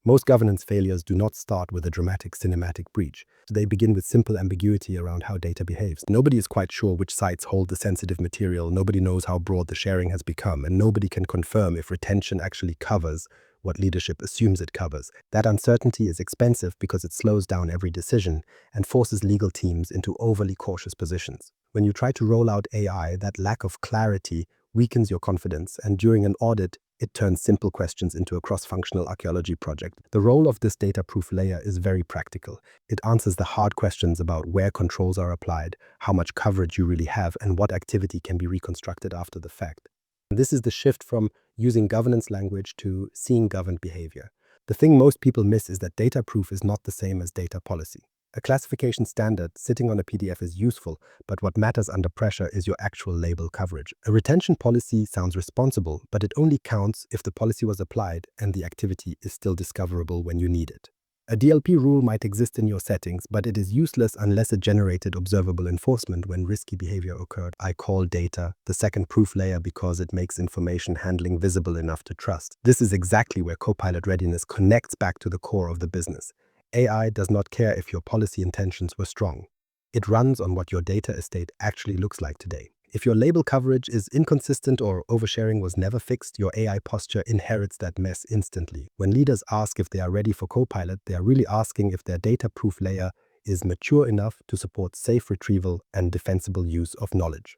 Most governance failures do not start with a dramatic cinematic breach. They begin with simple ambiguity around how data behaves. Nobody is quite sure which sites hold the sensitive material, nobody knows how broad the sharing has become, and nobody can confirm if retention actually covers what leadership assumes it covers. That uncertainty is expensive because it slows down every decision and forces legal teams into overly cautious positions. When you try to roll out AI, that lack of clarity weakens your confidence, and during an audit, it turns simple questions into a cross-functional archaeology project. The role of this data-proof layer is very practical. It answers the hard questions about where controls are applied, how much coverage you really have, and what activity can be reconstructed after the fact. This is the shift from using governance language to seeing governed behavior. The thing most people miss is that data-proof is not the same as data policy. A classification standard sitting on a PDF is useful, but what matters under pressure is your actual label coverage. A retention policy sounds responsible, but it only counts if the policy was applied and the activity is still discoverable when you need it. A DLP rule might exist in your settings, but it is useless unless it generated observable enforcement when risky behavior occurred. I call data the second proof layer because it makes information handling visible enough to trust. This is exactly where Copilot readiness connects back to the core of the business. AI does not care if your policy intentions were strong. It runs on what your data estate actually looks like today. If your label coverage is inconsistent or oversharing was never fixed, your AI posture inherits that mess instantly. When leaders ask if they are ready for Copilot, they are really asking if their data-proof layer is mature enough to support safe retrieval and defensible use of knowledge.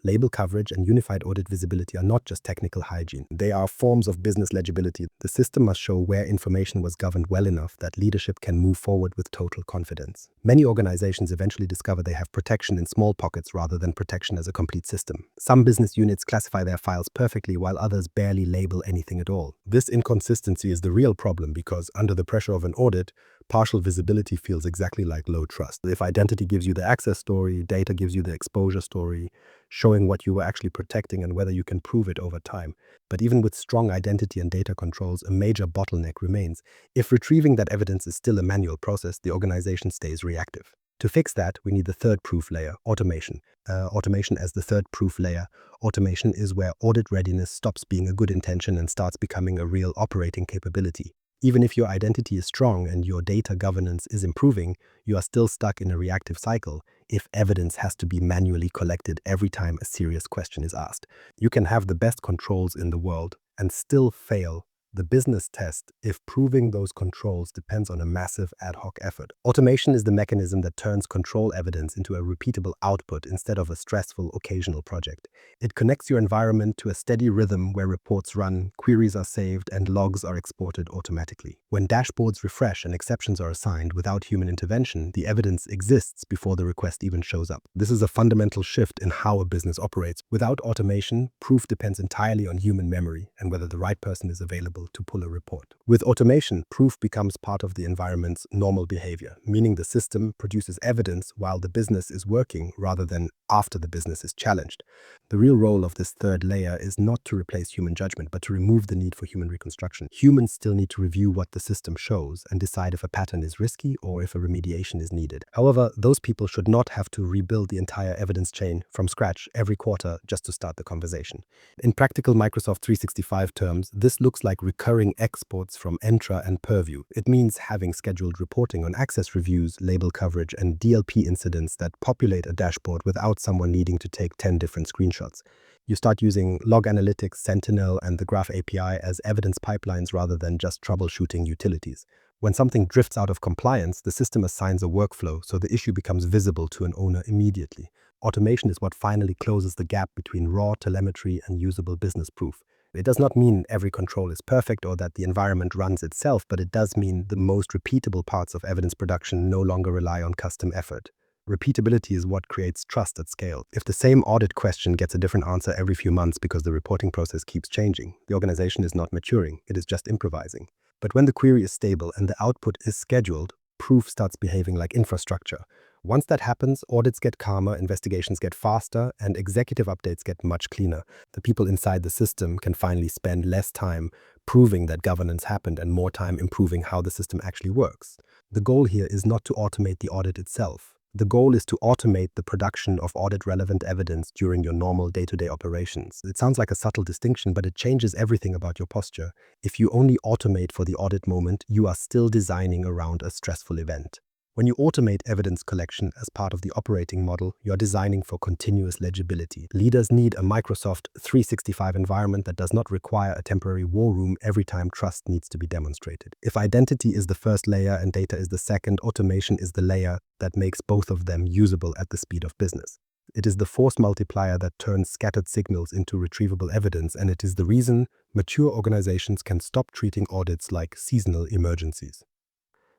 Label coverage and unified audit visibility are not just technical hygiene. They are forms of business legibility. The system must show where information was governed well enough that leadership can move forward with total confidence. Many organizations eventually discover they have protection in small pockets rather than protection as a complete system. Some business units classify their files perfectly while others barely label anything at all. This inconsistency is the real problem because under the pressure of an audit, partial visibility feels exactly like low trust. If identity gives you the access story, data gives you the exposure story, showing what you were actually protecting and whether you can prove it over time. But even with strong identity and data controls, a major bottleneck remains. If retrieving that evidence is still a manual process, the organization stays reactive. To fix that, we need the third proof layer, automation. Automation as the third proof layer. Automation is where audit readiness stops being a good intention and starts becoming a real operating capability. Even if your identity is strong and your data governance is improving, you are still stuck in a reactive cycle if evidence has to be manually collected every time a serious question is asked. You can have the best controls in the world and still fail The business test if proving those controls depends on a massive ad hoc effort. Automation is the mechanism that turns control evidence into a repeatable output instead of a stressful occasional project. It connects your environment to a steady rhythm where reports run, queries are saved, and logs are exported automatically. When dashboards refresh and exceptions are assigned without human intervention, the evidence exists before the request even shows up. This is a fundamental shift in how a business operates. Without automation, proof depends entirely on human memory and whether the right person is available to pull a report. With automation, proof becomes part of the environment's normal behavior, meaning the system produces evidence while the business is working rather than after the business is challenged. The real role of this third layer is not to replace human judgment, but to remove the need for human reconstruction. Humans still need to review what the system shows and decide if a pattern is risky or if a remediation is needed. However, those people should not have to rebuild the entire evidence chain from scratch every quarter just to start the conversation. In practical Microsoft 365 terms, this looks like recurring exports from Entra and Purview. It means having scheduled reporting on access reviews, label coverage, and DLP incidents that populate a dashboard without someone needing to take 10 different screenshots. You start using Log Analytics, Sentinel, and the Graph API as evidence pipelines rather than just troubleshooting utilities. When something drifts out of compliance, the system assigns a workflow so the issue becomes visible to an owner immediately. Automation is what finally closes the gap between raw telemetry and usable business proof. It does not mean every control is perfect or that the environment runs itself, but it does mean the most repeatable parts of evidence production no longer rely on custom effort. Repeatability is what creates trust at scale. If the same audit question gets a different answer every few months because the reporting process keeps changing, the organization is not maturing, it is just improvising. But when the query is stable and the output is scheduled, proof starts behaving like infrastructure. Once that happens, audits get calmer, investigations get faster, and executive updates get much cleaner. The people inside the system can finally spend less time proving that governance happened and more time improving how the system actually works. The goal here is not to automate the audit itself. The goal is to automate the production of audit-relevant evidence during your normal day-to-day operations. It sounds like a subtle distinction, but it changes everything about your posture. If you only automate for the audit moment, you are still designing around a stressful event. When you automate evidence collection as part of the operating model, you are designing for continuous legibility. Leaders need a Microsoft 365 environment that does not require a temporary war room every time trust needs to be demonstrated. If identity is the first layer and data is the second, automation is the layer that makes both of them usable at the speed of business. It is the force multiplier that turns scattered signals into retrievable evidence, and it is the reason mature organizations can stop treating audits like seasonal emergencies.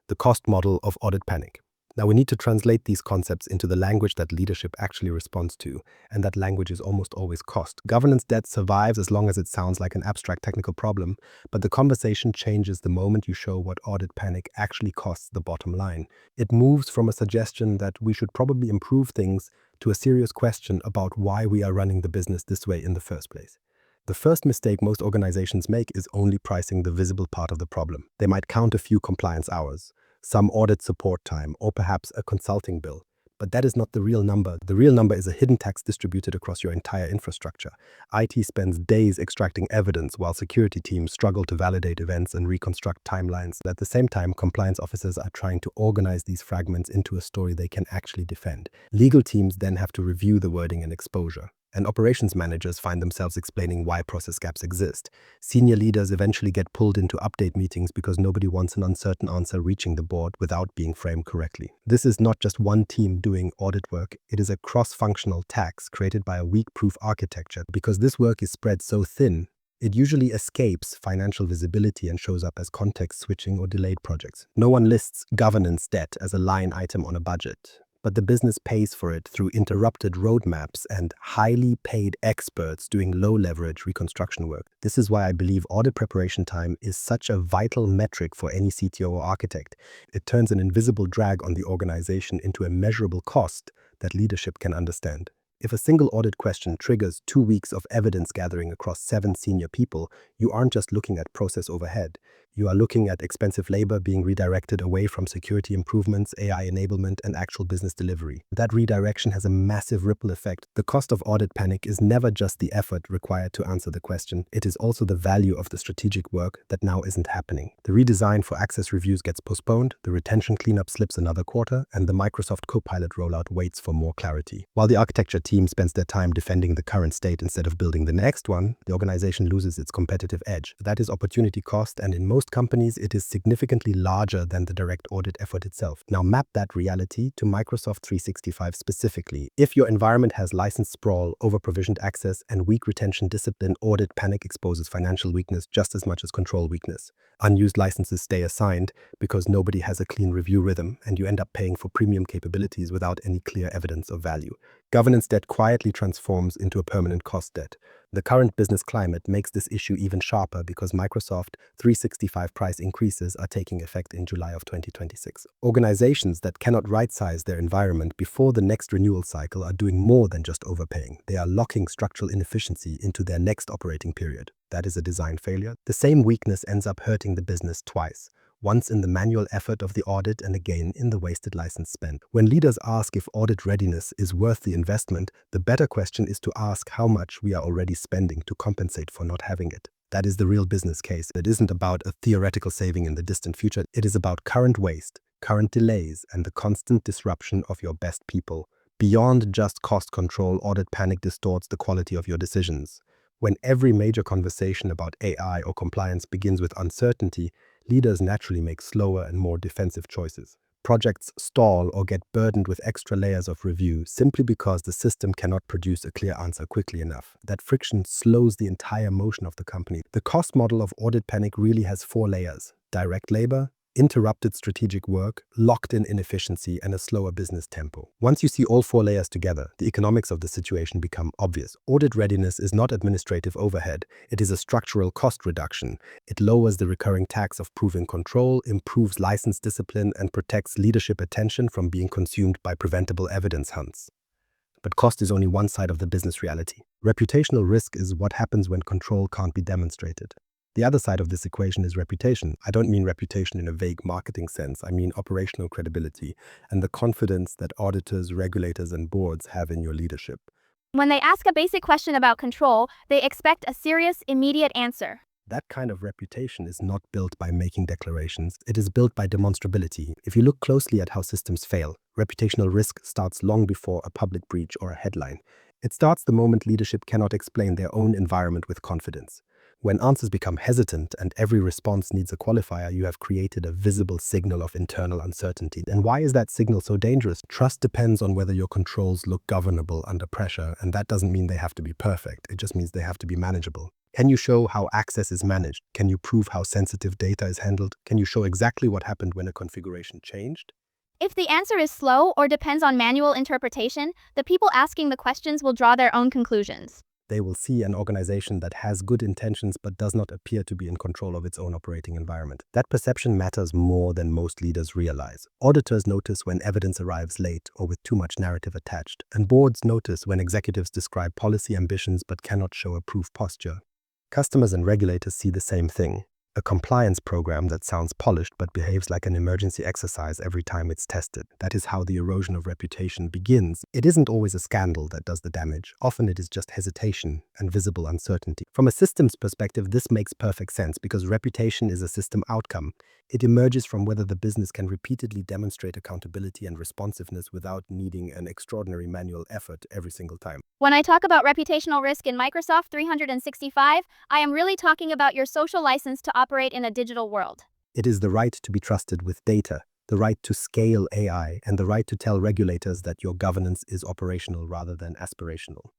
The cost model of audit panic. Now we need to translate these concepts into the language that leadership actually responds to, and that language is almost always cost. Governance debt survives as long as it sounds like an abstract technical problem, but the conversation changes the moment you show what audit panic actually costs the bottom line. It moves from a suggestion that we should probably improve things to a serious question about why we are running the business this way in the first place. The first mistake most organizations make is only pricing the visible part of the problem. They might count a few compliance hours, some audit support time, or perhaps a consulting bill. But that is not the real number. The real number is a hidden tax distributed across your entire infrastructure. IT spends days extracting evidence while security teams struggle to validate events and reconstruct timelines. At the same time, compliance officers are trying to organize these fragments into a story they can actually defend. Legal teams then have to review the wording and exposure. And operations managers find themselves explaining why process gaps exist. Senior leaders eventually get pulled into update meetings because nobody wants an uncertain answer reaching the board without being framed correctly. This is not just one team doing audit work, it is a cross-functional tax created by a weak proof architecture. Because this work is spread so thin, it usually escapes financial visibility and shows up as context switching or delayed projects. No one lists governance debt as a line item on a budget, but the business pays for it through interrupted roadmaps and highly paid experts doing low-leverage reconstruction work. This is why I believe audit preparation time is such a vital metric for any CTO or architect. It turns an invisible drag on the organization into a measurable cost that leadership can understand. If a single audit question triggers 2 weeks of evidence gathering across 7 senior people, you aren't just looking at process overhead. You are looking at expensive labor being redirected away from security improvements, AI enablement, and actual business delivery. That redirection has a massive ripple effect. The cost of audit panic is never just the effort required to answer the question, it is also the value of the strategic work that now isn't happening. The redesign for access reviews gets postponed, the retention cleanup slips another quarter, and the Microsoft Copilot rollout waits for more clarity. While the architecture team spends their time defending the current state instead of building the next one, the organization loses its competitive edge. That is opportunity cost, and in most companies, it is significantly larger than the direct audit effort itself. Now map that reality to Microsoft 365 specifically. If your environment has license sprawl, over-provisioned access, and weak retention discipline, audit panic exposes financial weakness just as much as control weakness. Unused licenses stay assigned because nobody has a clean review rhythm, and you end up paying for premium capabilities without any clear evidence of value. Governance debt quietly transforms into a permanent cost debt. The current business climate makes this issue even sharper because Microsoft 365 price increases are taking effect in July of 2026. Organizations that cannot right-size their environment before the next renewal cycle are doing more than just overpaying. They are locking structural inefficiency into their next operating period. That is a design failure. The same weakness ends up hurting the business twice. Once in the manual effort of the audit and again in the wasted license spent. When leaders ask if audit readiness is worth the investment, the better question is to ask how much we are already spending to compensate for not having it. That is the real business case. It isn't about a theoretical saving in the distant future. It is about current waste, current delays, and the constant disruption of your best people. Beyond just cost control, audit panic distorts the quality of your decisions. When every major conversation about AI or compliance begins with uncertainty, leaders naturally make slower and more defensive choices. Projects stall or get burdened with extra layers of review simply because the system cannot produce a clear answer quickly enough. That friction slows the entire motion of the company. The cost model of audit panic really has 4 layers: direct labor, interrupted strategic work, locked-in inefficiency, and a slower business tempo. Once you see all 4 layers together, the economics of the situation become obvious. Audit readiness is not administrative overhead, it is a structural cost reduction. It lowers the recurring tax of proving control, improves license discipline, and protects leadership attention from being consumed by preventable evidence hunts. But cost is only one side of the business reality. Reputational risk is what happens when control can't be demonstrated. The other side of this equation is reputation. I don't mean reputation in a vague marketing sense. I mean operational credibility and the confidence that auditors, regulators, and boards have in your leadership. When they ask a basic question about control, they expect a serious, immediate answer. That kind of reputation is not built by making declarations. It is built by demonstrability. If you look closely at how systems fail, reputational risk starts long before a public breach or a headline. It starts the moment leadership cannot explain their own environment with confidence. When answers become hesitant and every response needs a qualifier, you have created a visible signal of internal uncertainty. And why is that signal so dangerous? Trust depends on whether your controls look governable under pressure, and that doesn't mean they have to be perfect. It just means they have to be manageable. Can you show how access is managed? Can you prove how sensitive data is handled? Can you show exactly what happened when a configuration changed? If the answer is slow or depends on manual interpretation, the people asking the questions will draw their own conclusions. They will see an organization that has good intentions but does not appear to be in control of its own operating environment. That perception matters more than most leaders realize. Auditors notice when evidence arrives late or with too much narrative attached, and boards notice when executives describe policy ambitions but cannot show a proof posture. Customers and regulators see the same thing. A compliance program that sounds polished but behaves like an emergency exercise every time it's tested. That is how the erosion of reputation begins. It isn't always a scandal that does the damage. Often it is just hesitation and visible uncertainty. From a systems perspective, this makes perfect sense because reputation is a system outcome. It emerges from whether the business can repeatedly demonstrate accountability and responsiveness without needing an extraordinary manual effort every single time. When I talk about reputational risk in Microsoft 365, I am really talking about your social license to operate in a digital world. It is the right to be trusted with data, the right to scale AI, and the right to tell regulators that your governance is operational rather than aspirational.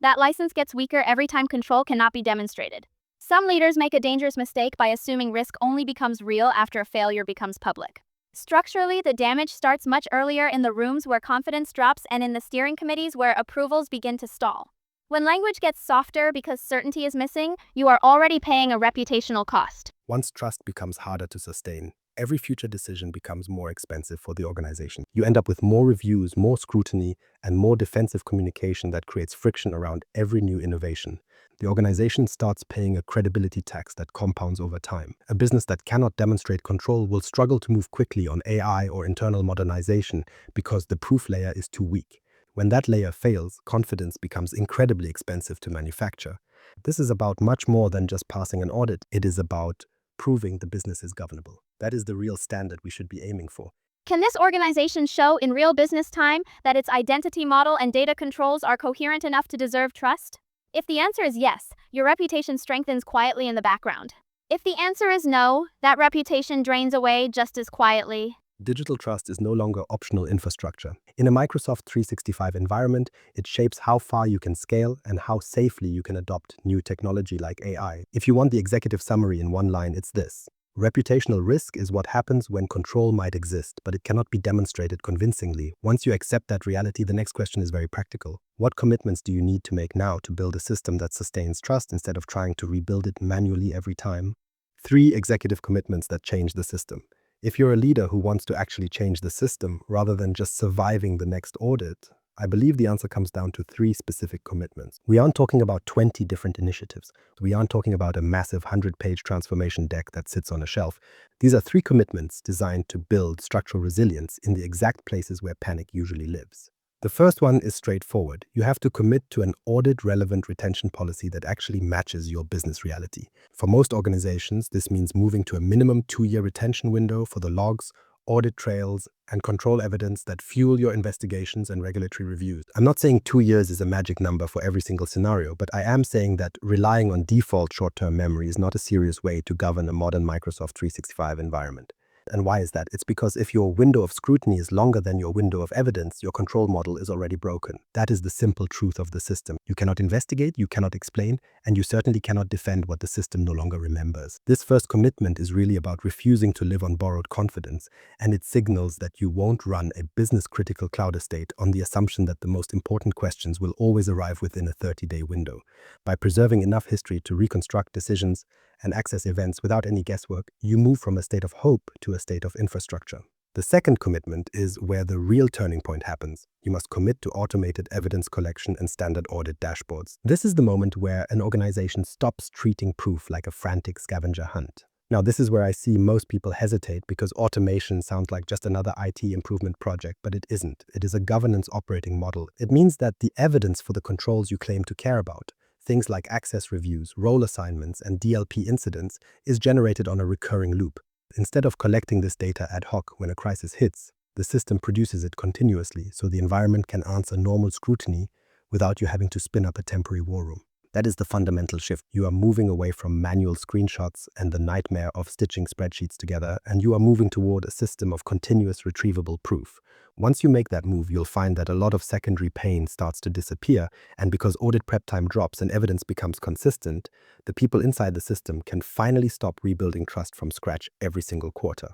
That license gets weaker every time control cannot be demonstrated. Some leaders make a dangerous mistake by assuming risk only becomes real after a failure becomes public. Structurally, the damage starts much earlier in the rooms where confidence drops and in the steering committees where approvals begin to stall. When language gets softer because certainty is missing, you are already paying a reputational cost. Once trust becomes harder to sustain, every future decision becomes more expensive for the organization. You end up with more reviews, more scrutiny, and more defensive communication that creates friction around every new innovation. The organization starts paying a credibility tax that compounds over time. A business that cannot demonstrate control will struggle to move quickly on AI or internal modernization because the proof layer is too weak. When that layer fails, confidence becomes incredibly expensive to manufacture. This is about much more than just passing an audit. It is about proving the business is governable. That is the real standard we should be aiming for. Can this organization show in real business time that its identity model and data controls are coherent enough to deserve trust? If the answer is yes, your reputation strengthens quietly in the background. If the answer is no, that reputation drains away just as quietly. Digital trust is no longer optional infrastructure. In a Microsoft 365 environment, it shapes how far you can scale and how safely you can adopt new technology like AI. If you want the executive summary in one line, it's this. Reputational risk is what happens when control might exist, but it cannot be demonstrated convincingly. Once you accept that reality, the next question is very practical. What commitments do you need to make now to build a system that sustains trust instead of trying to rebuild it manually every time? 3 executive commitments that change the system. If you're a leader who wants to actually change the system rather than just surviving the next audit, I believe the answer comes down to 3 specific commitments. We aren't talking about 20 different initiatives. We aren't talking about a massive 100-page transformation deck that sits on a shelf. These are 3 commitments designed to build structural resilience in the exact places where panic usually lives. The first one is straightforward. You have to commit to an audit-relevant retention policy that actually matches your business reality. For most organizations, this means moving to a minimum 2-year retention window for the logs, audit trails, and control evidence that fuel your investigations and regulatory reviews. I'm not saying 2 years is a magic number for every single scenario, but I am saying that relying on default short-term memory is not a serious way to govern a modern Microsoft 365 environment. And why is that? It's because if your window of scrutiny is longer than your window of evidence, your control model is already broken. That is the simple truth of the system. You cannot investigate, you cannot explain, and you certainly cannot defend what the system no longer remembers. This first commitment is really about refusing to live on borrowed confidence, and it signals that you won't run a business-critical cloud estate on the assumption that the most important questions will always arrive within a 30-day window. By preserving enough history to reconstruct decisions and access events without any guesswork, you move from a state of hope to a state of infrastructure. The second commitment is where the real turning point happens. You must commit to automated evidence collection and standard audit dashboards. This is the moment where an organization stops treating proof like a frantic scavenger hunt. Now, this is where I see most people hesitate because automation sounds like just another IT improvement project, but it isn't. It is a governance operating model. It means that the evidence for the controls you claim to care about, things like access reviews, role assignments, and DLP incidents, is generated on a recurring loop. Instead of collecting this data ad hoc when a crisis hits, the system produces it continuously so the environment can answer normal scrutiny without you having to spin up a temporary war room. That is the fundamental shift. You are moving away from manual screenshots and the nightmare of stitching spreadsheets together, and you are moving toward a system of continuous retrievable proof. Once you make that move, you'll find that a lot of secondary pain starts to disappear, and because audit prep time drops and evidence becomes consistent, the people inside the system can finally stop rebuilding trust from scratch every single quarter.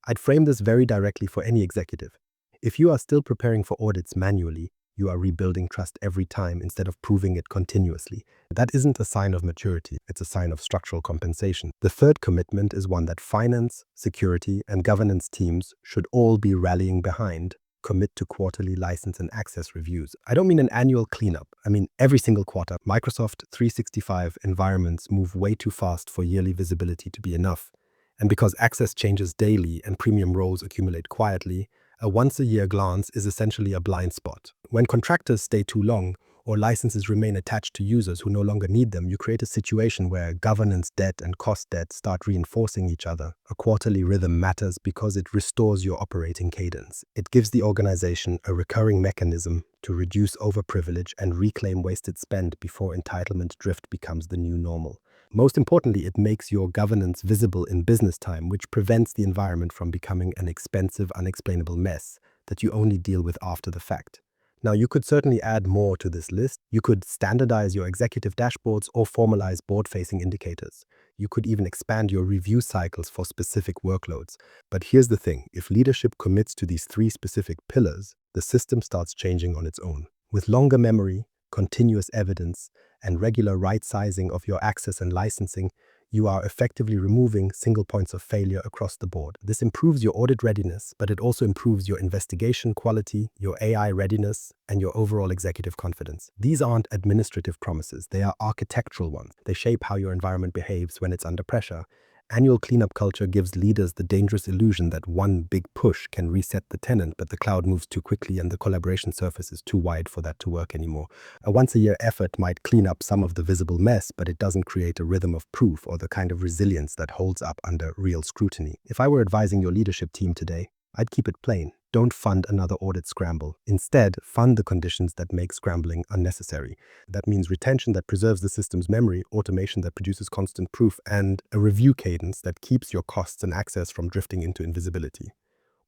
I'd frame this very directly for any executive. If you are still preparing for audits manually, you are rebuilding trust every time instead of proving it continuously. That isn't a sign of maturity, it's a sign of structural compensation. The third commitment is one that finance, security, and governance teams should all be rallying behind. Commit to quarterly license and access reviews. I don't mean an annual cleanup. I mean every single quarter. Microsoft 365 environments move way too fast for yearly visibility to be enough. And because access changes daily and premium roles accumulate quietly, a once-a-year glance is essentially a blind spot. When contractors stay too long or licenses remain attached to users who no longer need them, you create a situation where governance debt and cost debt start reinforcing each other. A quarterly rhythm matters because it restores your operating cadence. It gives the organization a recurring mechanism to reduce overprivilege and reclaim wasted spend before entitlement drift becomes the new normal. Most importantly, it makes your governance visible in business time, which prevents the environment from becoming an expensive, unexplainable mess that you only deal with after the fact. Now, you could certainly add more to this list. You could standardize your executive dashboards or formalize board-facing indicators. You could even expand your review cycles for specific workloads. But here's the thing, if leadership commits to these 3 specific pillars, the system starts changing on its own. With longer memory, continuous evidence, and regular right-sizing of your access and licensing, you are effectively removing single points of failure across the board. This improves your audit readiness, but it also improves your investigation quality, your AI readiness, and your overall executive confidence. These aren't administrative promises, they are architectural ones. They shape how your environment behaves when it's under pressure. Annual cleanup culture gives leaders the dangerous illusion that one big push can reset the tenant, but the cloud moves too quickly and the collaboration surface is too wide for that to work anymore. A once-a-year effort might clean up some of the visible mess, but it doesn't create a rhythm of proof or the kind of resilience that holds up under real scrutiny. If I were advising your leadership team today, I'd keep it plain. Don't fund another audit scramble. Instead, fund the conditions that make scrambling unnecessary. That means retention that preserves the system's memory, automation that produces constant proof, and a review cadence that keeps your costs and access from drifting into invisibility.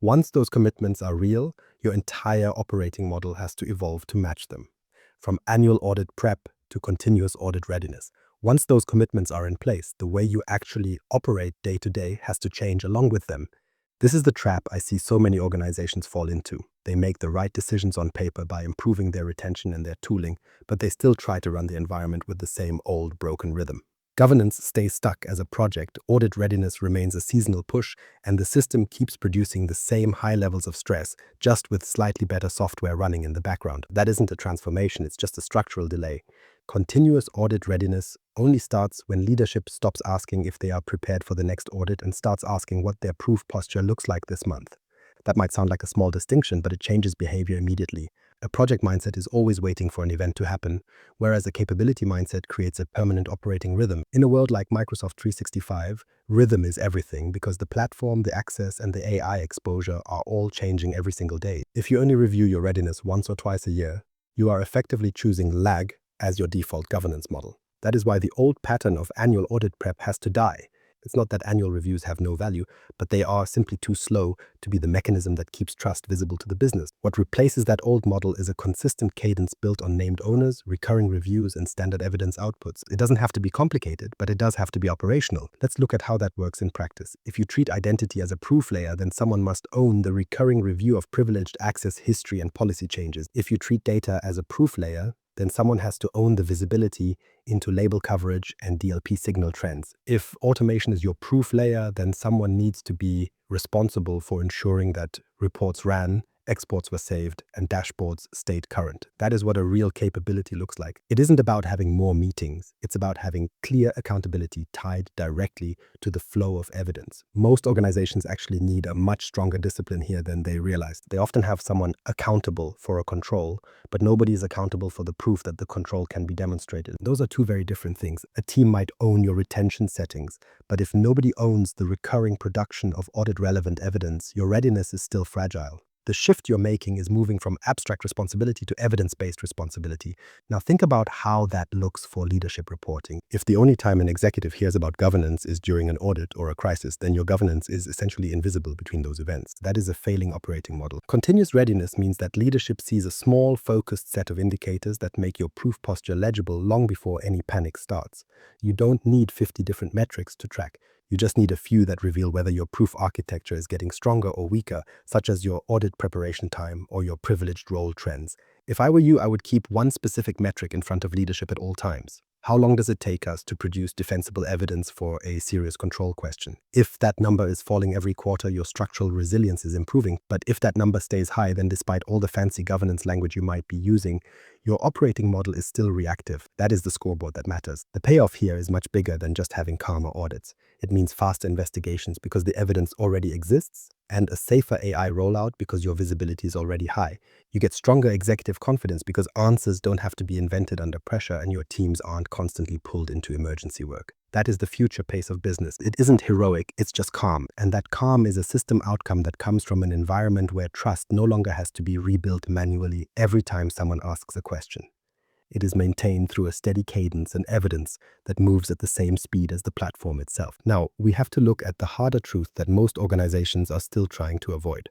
Once those commitments are real, your entire operating model has to evolve to match them. From annual audit prep to continuous audit readiness. Once those commitments are in place, the way you actually operate day to day has to change along with them. This is the trap I see so many organizations fall into. They make the right decisions on paper by improving their retention and their tooling, but they still try to run the environment with the same old broken rhythm. Governance stays stuck as a project, audit readiness remains a seasonal push, and the system keeps producing the same high levels of stress, just with slightly better software running in the background. That isn't a transformation, it's just a structural delay. Continuous audit readiness only starts when leadership stops asking if they are prepared for the next audit and starts asking what their proof posture looks like this month. That might sound like a small distinction, but it changes behavior immediately. A project mindset is always waiting for an event to happen, whereas a capability mindset creates a permanent operating rhythm. In a world like Microsoft 365, rhythm is everything because the platform, the access, and the AI exposure are all changing every single day. If you only review your readiness once or twice a year, you are effectively choosing lag as your default governance model. That is why the old pattern of annual audit prep has to die. It's not that annual reviews have no value, but they are simply too slow to be the mechanism that keeps trust visible to the business. What replaces that old model is a consistent cadence built on named owners, recurring reviews, and standard evidence outputs. It doesn't have to be complicated, but it does have to be operational. Let's look at how that works in practice. If you treat identity as a proof layer, then someone must own the recurring review of privileged access history and policy changes. If you treat data as a proof layer, then someone has to own the visibility into label coverage and DLP signal trends. If automation is your proof layer, then someone needs to be responsible for ensuring that reports ran, exports were saved, and dashboards stayed current. That is what a real capability looks like. It isn't about having more meetings. It's about having clear accountability tied directly to the flow of evidence. Most organizations actually need a much stronger discipline here than they realize. They often have someone accountable for a control, but nobody is accountable for the proof that the control can be demonstrated. Those are two very different things. A team might own your retention settings, but if nobody owns the recurring production of audit-relevant evidence, your readiness is still fragile. The shift you're making is moving from abstract responsibility to evidence-based responsibility. Now think about how that looks for leadership reporting. If the only time an executive hears about governance is during an audit or a crisis, then your governance is essentially invisible between those events. That is a failing operating model. Continuous readiness means that leadership sees a small, focused set of indicators that make your proof posture legible long before any panic starts. You don't need 50 different metrics to track. You just need a few that reveal whether your proof architecture is getting stronger or weaker, such as your audit preparation time or your privileged role trends. If I were you, I would keep one specific metric in front of leadership at all times. How long does it take us to produce defensible evidence for a serious control question? If that number is falling every quarter, your structural resilience is improving. But if that number stays high, then despite all the fancy governance language you might be using, your operating model is still reactive. That is the scoreboard that matters. The payoff here is much bigger than just having calmer audits. It means faster investigations because the evidence already exists, and a safer AI rollout because your visibility is already high. You get stronger executive confidence because answers don't have to be invented under pressure and your teams aren't constantly pulled into emergency work. That is the future pace of business. It isn't heroic, it's just calm. And that calm is a system outcome that comes from an environment where trust no longer has to be rebuilt manually every time someone asks a question. It is maintained through a steady cadence and evidence that moves at the same speed as the platform itself. Now, we have to look at the harder truth that most organizations are still trying to avoid.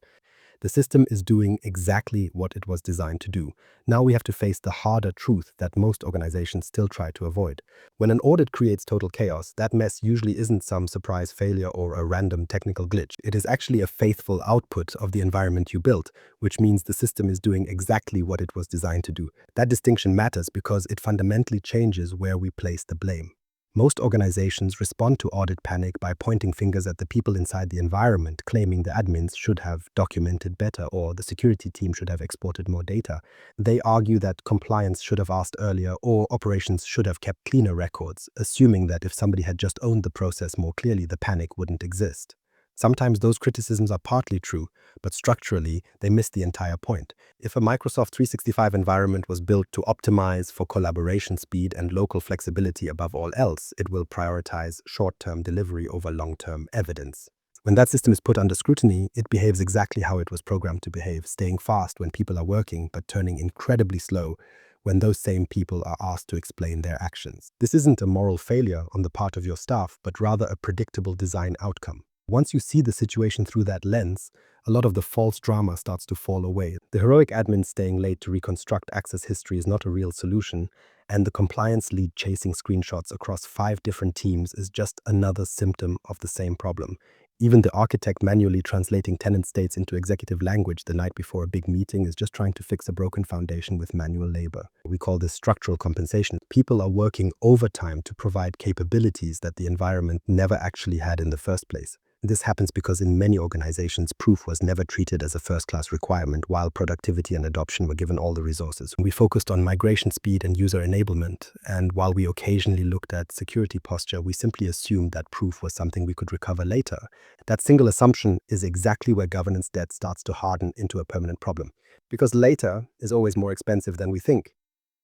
The system is doing exactly what it was designed to do. Now we have to face the harder truth that most organizations still try to avoid. When an audit creates total chaos, that mess usually isn't some surprise failure or a random technical glitch. It is actually a faithful output of the environment you built, which means the system is doing exactly what it was designed to do. That distinction matters because it fundamentally changes where we place the blame. Most organizations respond to audit panic by pointing fingers at the people inside the environment, claiming the admins should have documented better or the security team should have exported more data. They argue that compliance should have asked earlier or operations should have kept cleaner records, assuming that if somebody had just owned the process more clearly, the panic wouldn't exist. Sometimes those criticisms are partly true, but structurally, they miss the entire point. If a Microsoft 365 environment was built to optimize for collaboration speed and local flexibility above all else, it will prioritize short-term delivery over long-term evidence. When that system is put under scrutiny, it behaves exactly how it was programmed to behave, staying fast when people are working, but turning incredibly slow when those same people are asked to explain their actions. This isn't a moral failure on the part of your staff, but rather a predictable design outcome. Once you see the situation through that lens, a lot of the false drama starts to fall away. The heroic admin staying late to reconstruct access history is not a real solution, and the compliance lead chasing screenshots across 5 different teams is just another symptom of the same problem. Even the architect manually translating tenant states into executive language the night before a big meeting is just trying to fix a broken foundation with manual labor. We call this structural compensation. People are working overtime to provide capabilities that the environment never actually had in the first place. This happens because in many organizations, proof was never treated as a first-class requirement, while productivity and adoption were given all the resources. We focused on migration speed and user enablement, and while we occasionally looked at security posture, we simply assumed that proof was something we could recover later. That single assumption is exactly where governance debt starts to harden into a permanent problem, because later is always more expensive than we think.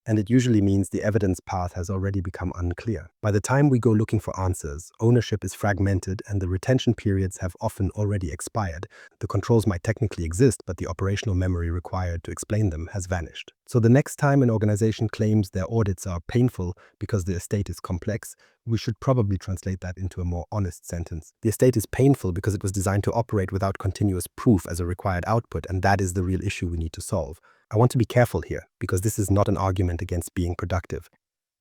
And it usually means the evidence path has already become unclear. By the time we go looking for answers, ownership is fragmented and the retention periods have often already expired. The controls might technically exist, but the operational memory required to explain them has vanished. So the next time an organization claims their audits are painful because the estate is complex, we should probably translate that into a more honest sentence. The estate is painful because it was designed to operate without continuous proof as a required output, and that is the real issue we need to solve. I want to be careful here, because this is not an argument against being productive.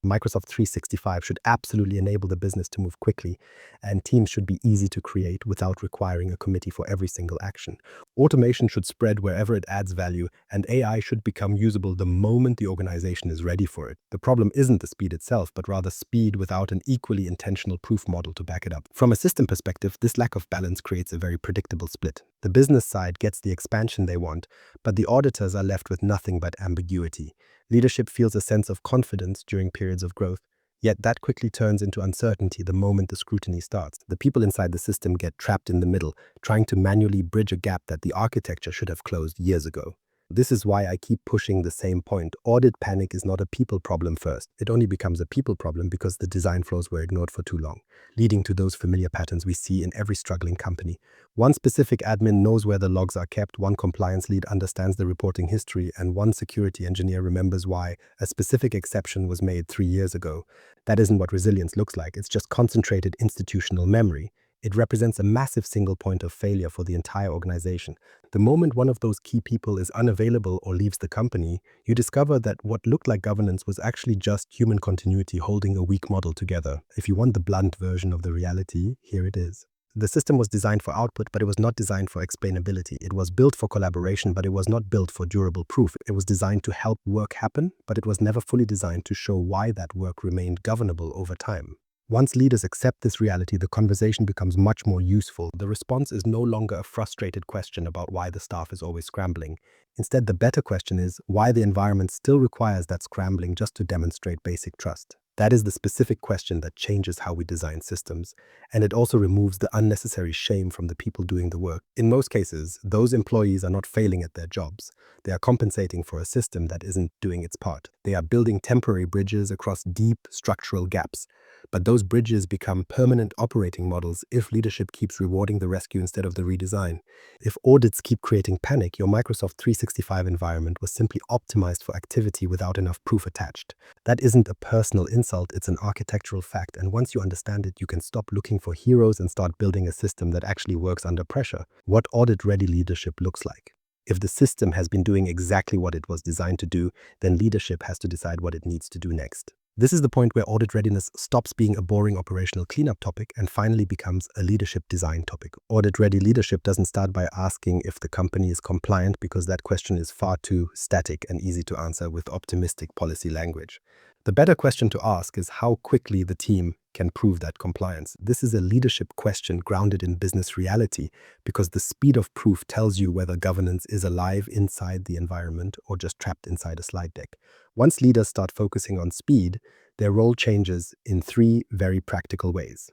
Microsoft 365 should absolutely enable the business to move quickly, and teams should be easy to create without requiring a committee for every single action. Automation should spread wherever it adds value, and AI should become usable the moment the organization is ready for it. The problem isn't the speed itself, but rather speed without an equally intentional proof model to back it up. From a system perspective, this lack of balance creates a very predictable split. The business side gets the expansion they want, but the auditors are left with nothing but ambiguity. Leadership feels a sense of confidence during periods of growth, yet that quickly turns into uncertainty the moment the scrutiny starts. The people inside the system get trapped in the middle, trying to manually bridge a gap that the architecture should have closed years ago. This is why I keep pushing the same point. Audit panic is not a people problem first. It only becomes a people problem because the design flaws were ignored for too long, leading to those familiar patterns we see in every struggling company. One specific admin knows where the logs are kept, one compliance lead understands the reporting history, and one security engineer remembers why a specific exception was made 3 years ago. That isn't what resilience looks like. It's just concentrated institutional memory. It represents a massive single point of failure for the entire organization. The moment one of those key people is unavailable or leaves the company, you discover that what looked like governance was actually just human continuity holding a weak model together. If you want the blunt version of the reality, here it is. The system was designed for output, but it was not designed for explainability. It was built for collaboration, but it was not built for durable proof. It was designed to help work happen, but it was never fully designed to show why that work remained governable over time. Once leaders accept this reality, the conversation becomes much more useful. The response is no longer a frustrated question about why the staff is always scrambling. Instead, the better question is why the environment still requires that scrambling just to demonstrate basic trust. That is the specific question that changes how we design systems, and it also removes the unnecessary shame from the people doing the work. In most cases, those employees are not failing at their jobs. They are compensating for a system that isn't doing its part. They are building temporary bridges across deep structural gaps. But those bridges become permanent operating models if leadership keeps rewarding the rescue instead of the redesign. If audits keep creating panic, your Microsoft 365 environment was simply optimized for activity without enough proof attached. That isn't a personal insult, it's an architectural fact, and once you understand it, you can stop looking for heroes and start building a system that actually works under pressure. What audit-ready leadership looks like. If the system has been doing exactly what it was designed to do, then leadership has to decide what it needs to do next. This is the point where audit readiness stops being a boring operational cleanup topic and finally becomes a leadership design topic. Audit-ready leadership doesn't start by asking if the company is compliant, because that question is far too static and easy to answer with optimistic policy language. The better question to ask is how quickly the team can prove that compliance. This is a leadership question grounded in business reality because the speed of proof tells you whether governance is alive inside the environment or just trapped inside a slide deck. Once leaders start focusing on speed, their role changes in three very practical ways.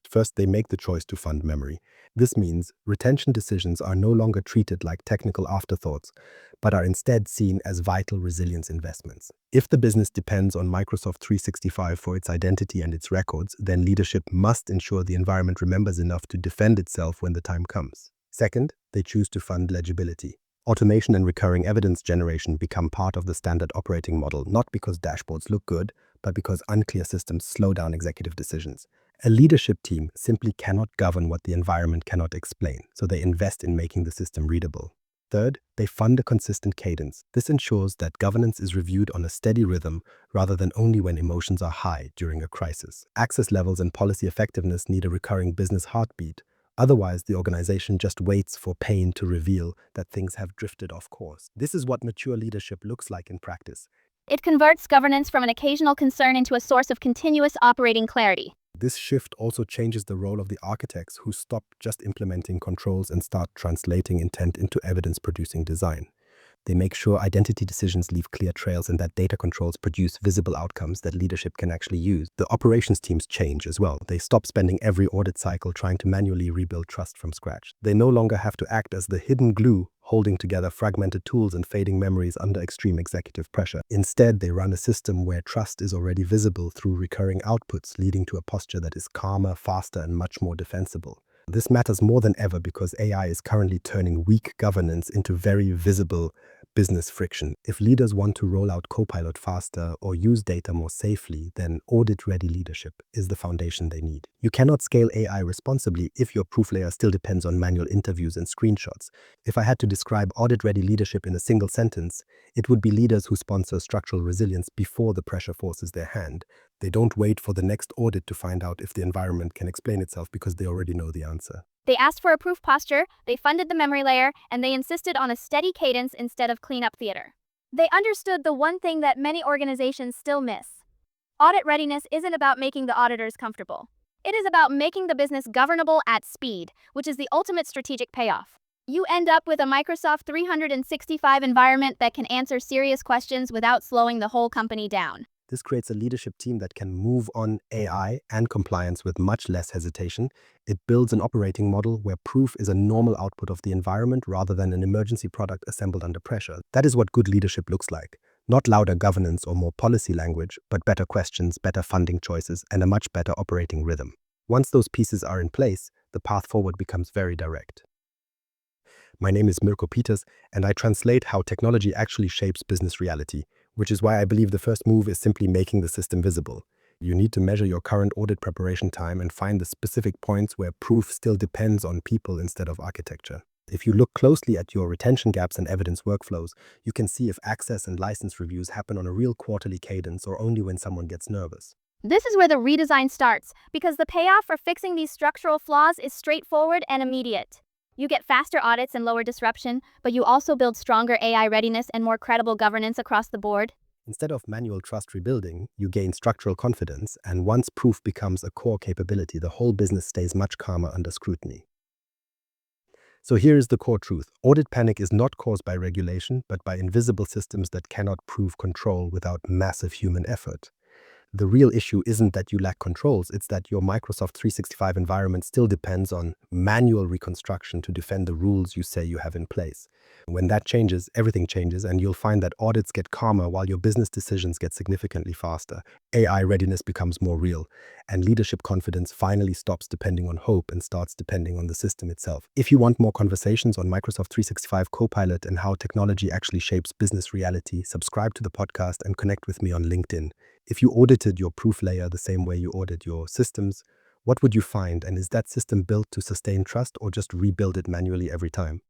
First, they make the choice to fund memory. This means retention decisions are no longer treated like technical afterthoughts, but are instead seen as vital resilience investments. If the business depends on Microsoft 365 for its identity and its records, then leadership must ensure the environment remembers enough to defend itself when the time comes. Second, they choose to fund legibility. Automation and recurring evidence generation become part of the standard operating model, not because dashboards look good, but because unclear systems slow down executive decisions. A leadership team simply cannot govern what the environment cannot explain, so they invest in making the system readable. Third, they fund a consistent cadence. This ensures that governance is reviewed on a steady rhythm rather than only when emotions are high during a crisis. Access levels and policy effectiveness need a recurring business heartbeat. Otherwise, the organization just waits for pain to reveal that things have drifted off course. This is what mature leadership looks like in practice. It converts governance from an occasional concern into a source of continuous operating clarity. This shift also changes the role of the architects who stop just implementing controls and start translating intent into evidence-producing design. They make sure identity decisions leave clear trails and that data controls produce visible outcomes that leadership can actually use. The operations teams change as well. They stop spending every audit cycle trying to manually rebuild trust from scratch. They no longer have to act as the hidden glue holding together fragmented tools and fading memories under extreme executive pressure. Instead, they run a system where trust is already visible through recurring outputs, leading to a posture that is calmer, faster, and much more defensible. This matters more than ever because AI is currently turning weak governance into very visible business friction. If leaders want to roll out Copilot faster or use data more safely, then audit-ready leadership is the foundation they need. You cannot scale AI responsibly if your proof layer still depends on manual interviews and screenshots. If I had to describe audit-ready leadership in a single sentence, it would be leaders who sponsor structural resilience before the pressure forces their hand. They don't wait for the next audit to find out if the environment can explain itself because they already know the answer. They asked for a proof posture, they funded the memory layer, and they insisted on a steady cadence instead of cleanup theater. They understood the one thing that many organizations still miss. Audit readiness isn't about making the auditors comfortable. It is about making the business governable at speed, which is the ultimate strategic payoff. You end up with a Microsoft 365 environment that can answer serious questions without slowing the whole company down. This creates a leadership team that can move on AI and compliance with much less hesitation. It builds an operating model where proof is a normal output of the environment rather than an emergency product assembled under pressure. That is what good leadership looks like. Not louder governance or more policy language, but better questions, better funding choices, and a much better operating rhythm. Once those pieces are in place, the path forward becomes very direct. My name is Mirko Peters, and I translate how technology actually shapes business reality, which is why I believe the first move is simply making the system visible. You need to measure your current audit preparation time and find the specific points where proof still depends on people instead of architecture. If you look closely at your retention gaps and evidence workflows, you can see if access and license reviews happen on a real quarterly cadence or only when someone gets nervous. This is where the redesign starts, because the payoff for fixing these structural flaws is straightforward and immediate. You get faster audits and lower disruption, but you also build stronger AI readiness and more credible governance across the board. Instead of manual trust rebuilding, you gain structural confidence, and once proof becomes a core capability, the whole business stays much calmer under scrutiny. So here is the core truth. Audit panic is not caused by regulation, but by invisible systems that cannot prove control without massive human effort. The real issue isn't that you lack controls, it's that your Microsoft 365 environment still depends on manual reconstruction to defend the rules you say you have in place. When that changes, everything changes, and you'll find that audits get calmer while your business decisions get significantly faster. AI readiness becomes more real, and leadership confidence finally stops depending on hope and starts depending on the system itself. If you want more conversations on Microsoft 365 Copilot and how technology actually shapes business reality, subscribe to the podcast and connect with me on LinkedIn. If you audited your proof layer the same way you audit your systems, what would you find? And is that system built to sustain trust or just rebuild it manually every time?